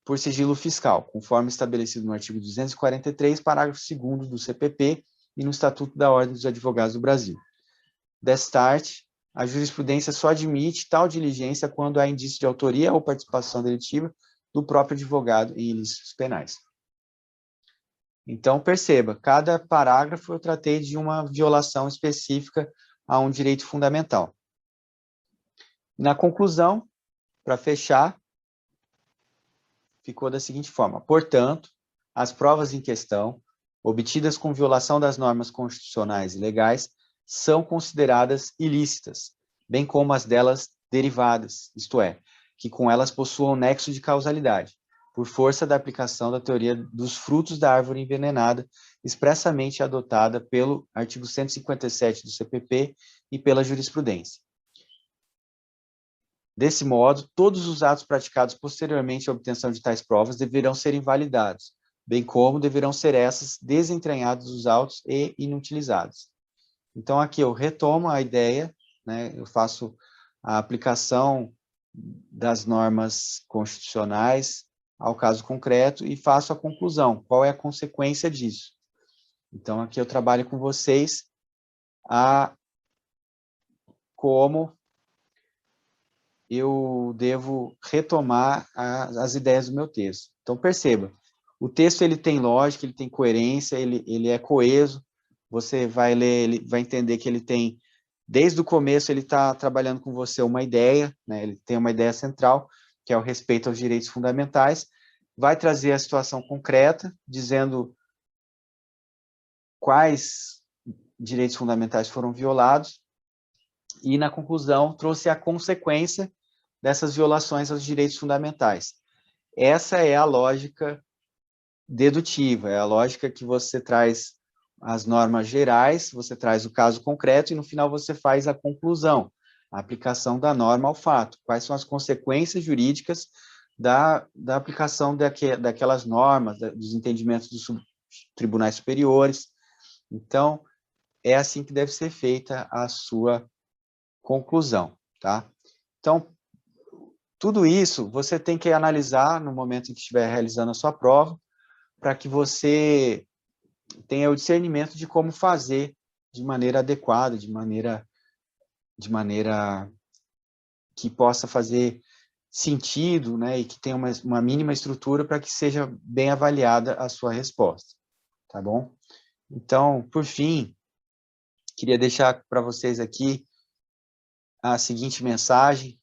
por sigilo fiscal, conforme estabelecido no artigo 243, parágrafo 2º do CPP e no Estatuto da Ordem dos Advogados do Brasil. Destarte, a jurisprudência só admite tal diligência quando há indício de autoria ou participação delitiva do próprio advogado em ilícitos penais. Então, perceba, cada parágrafo eu tratei de uma violação específica a um direito fundamental. Na conclusão, para fechar, ficou da seguinte forma: portanto, as provas em questão, obtidas com violação das normas constitucionais e legais, são consideradas ilícitas, bem como as delas derivadas, isto é, que com elas possuam nexo de causalidade, por força da aplicação da teoria dos frutos da árvore envenenada, expressamente adotada pelo artigo 157 do CPP e pela jurisprudência. Desse modo, todos os atos praticados posteriormente à obtenção de tais provas deverão ser invalidados, bem como deverão ser essas desentranhados dos autos e inutilizados. Então, aqui eu retomo a ideia, né, eu faço a aplicação das normas constitucionais ao caso concreto e faço a conclusão, qual é a consequência disso. Então, aqui eu trabalho com vocês como eu devo retomar as ideias do meu texto. Então, perceba, o texto ele tem lógica, ele tem coerência, ele é coeso, você vai ler, ele vai entender que ele tem, desde o começo, ele está trabalhando com você uma ideia, né? Ele tem uma ideia central, que é o respeito aos direitos fundamentais, vai trazer a situação concreta, dizendo quais direitos fundamentais foram violados, e, na conclusão, trouxe a consequência dessas violações aos direitos fundamentais. Essa é a lógica dedutiva, é a lógica que você traz as normas gerais, você traz o caso concreto e, no final, você faz a conclusão, a aplicação da norma ao fato. Quais são as consequências jurídicas da aplicação daquelas normas, dos entendimentos dos tribunais superiores. Então, é assim que deve ser feita a sua conclusão, tá? Então, tudo isso você tem que analisar no momento em que estiver realizando a sua prova, para que você tenha o discernimento de como fazer de maneira adequada, de maneira que possa fazer sentido, né, e que tenha uma mínima estrutura para que seja bem avaliada a sua resposta, tá bom? Então, por fim, queria deixar para vocês aqui a seguinte mensagem: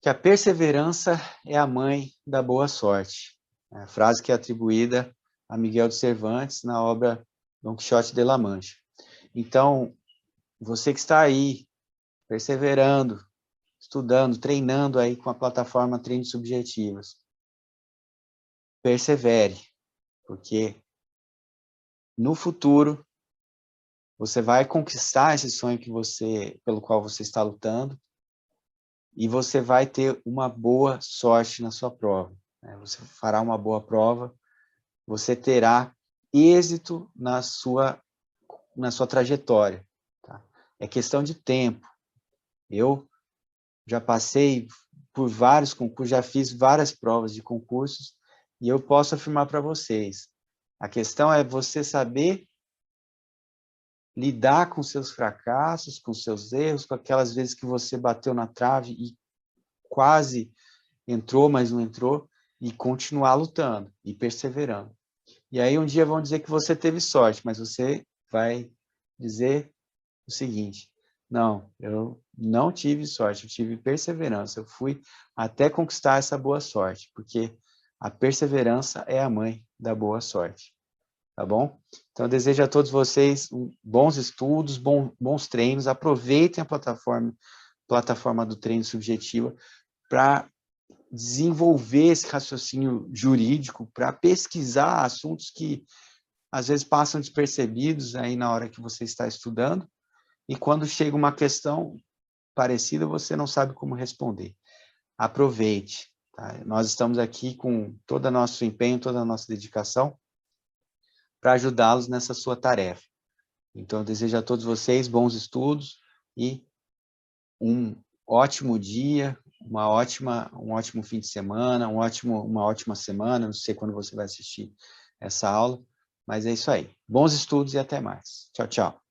que a perseverança é a mãe da boa sorte. É a frase que é atribuída a Miguel de Cervantes na obra Don Quixote de la Mancha. Então, você que está aí, perseverando, estudando, treinando aí com a plataforma Treinos Subjetivos, persevere, porque no futuro você vai conquistar esse sonho pelo qual você está lutando, e você vai ter uma boa sorte na sua prova. Você fará uma boa prova, você terá êxito na sua trajetória. Tá? É questão de tempo. Eu já passei por vários concursos, já fiz várias provas de concursos, e eu posso afirmar para vocês, a questão é você saber lidar com seus fracassos, com seus erros, com aquelas vezes que você bateu na trave e quase entrou, mas não entrou, e continuar lutando e perseverando. E aí um dia vão dizer que você teve sorte, mas você vai dizer o seguinte: não, eu não tive sorte, eu tive perseverança, eu fui até conquistar essa boa sorte, porque a perseverança é a mãe da boa sorte, tá bom? Então eu desejo a todos vocês bons estudos, bons treinos, aproveitem a plataforma do treino subjetivo para desenvolver esse raciocínio jurídico, para pesquisar assuntos que às vezes passam despercebidos aí na hora que você está estudando, e quando chega uma questão parecida, você não sabe como responder. Aproveite. Tá? Nós estamos aqui com todo o nosso empenho, toda a nossa dedicação para ajudá-los nessa sua tarefa. Então, eu desejo a todos vocês bons estudos e um ótimo dia, um ótimo fim de semana, uma ótima semana. Não sei quando você vai assistir essa aula, mas é isso aí. Bons estudos e até mais. Tchau, tchau.